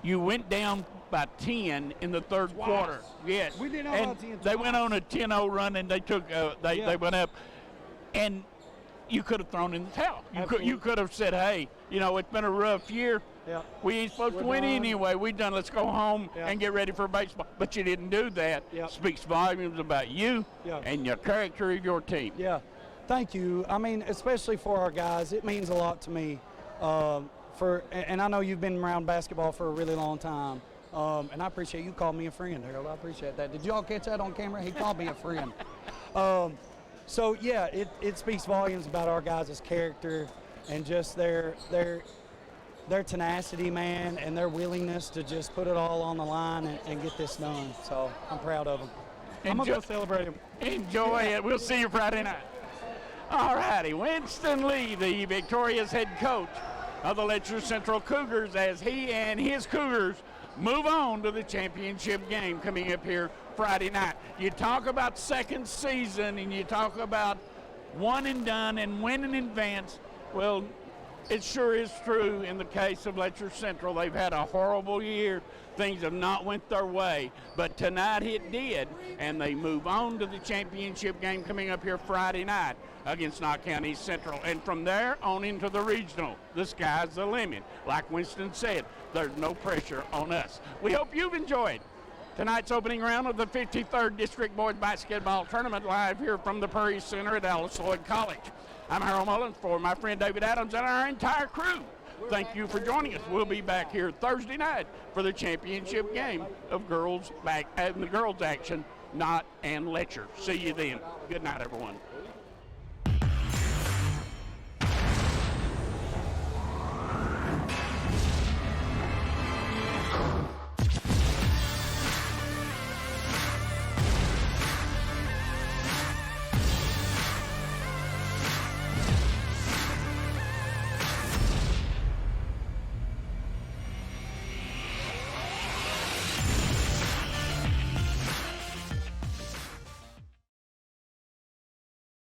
[SPEAKER 4] You went down by 10 in the third quarter. Yes.
[SPEAKER 20] We didn't know
[SPEAKER 4] and
[SPEAKER 20] about 10
[SPEAKER 4] they went on a 10-0 run, and they took they went up, and you could have thrown in the towel. You could have said, hey, it's been a rough year.
[SPEAKER 20] Yeah.
[SPEAKER 4] We ain't supposed to win anyway. We're done. Let's go home and get ready for baseball. But you didn't do that. Speaks volumes about you and your character of your team.
[SPEAKER 20] Yeah. Thank you. I mean, especially for our guys, it means a lot to me. And I know you've been around basketball for a really long time. And I appreciate you calling me a friend, Harold. I appreciate that. Did y'all catch that on camera? He called me a friend. So, yeah, it speaks volumes about our guys' character and just their tenacity, man, and their willingness to just put it all on the line and get this done. So I'm proud of them. I'm going to go celebrate them.
[SPEAKER 4] Enjoy it. We'll see you Friday night. All righty. Winston Lee, the victorious head coach of the Letcher Central Cougars, as he and his Cougars move on to the championship game coming up here Friday night. You talk about second season and you talk about one and done and win in advance. Well, it sure is true in the case of Letcher Central. They've had a horrible year. Things have not went their way, but tonight it did, and they move on to the championship game coming up here Friday night against Knott County Central. And from there on into the regional, the sky's the limit. Like Winston said, there's no pressure on us. We hope you've enjoyed tonight's opening round of the 53rd District Boys Basketball Tournament live here from the Prairie Center at Alice Lloyd College. I'm Harold Mullins for my friend David Adams and our entire crew. Thank you for joining us. We'll be back here Thursday night for the championship game of girls the girls action, Knott and Letcher. See you then. Good night, everyone.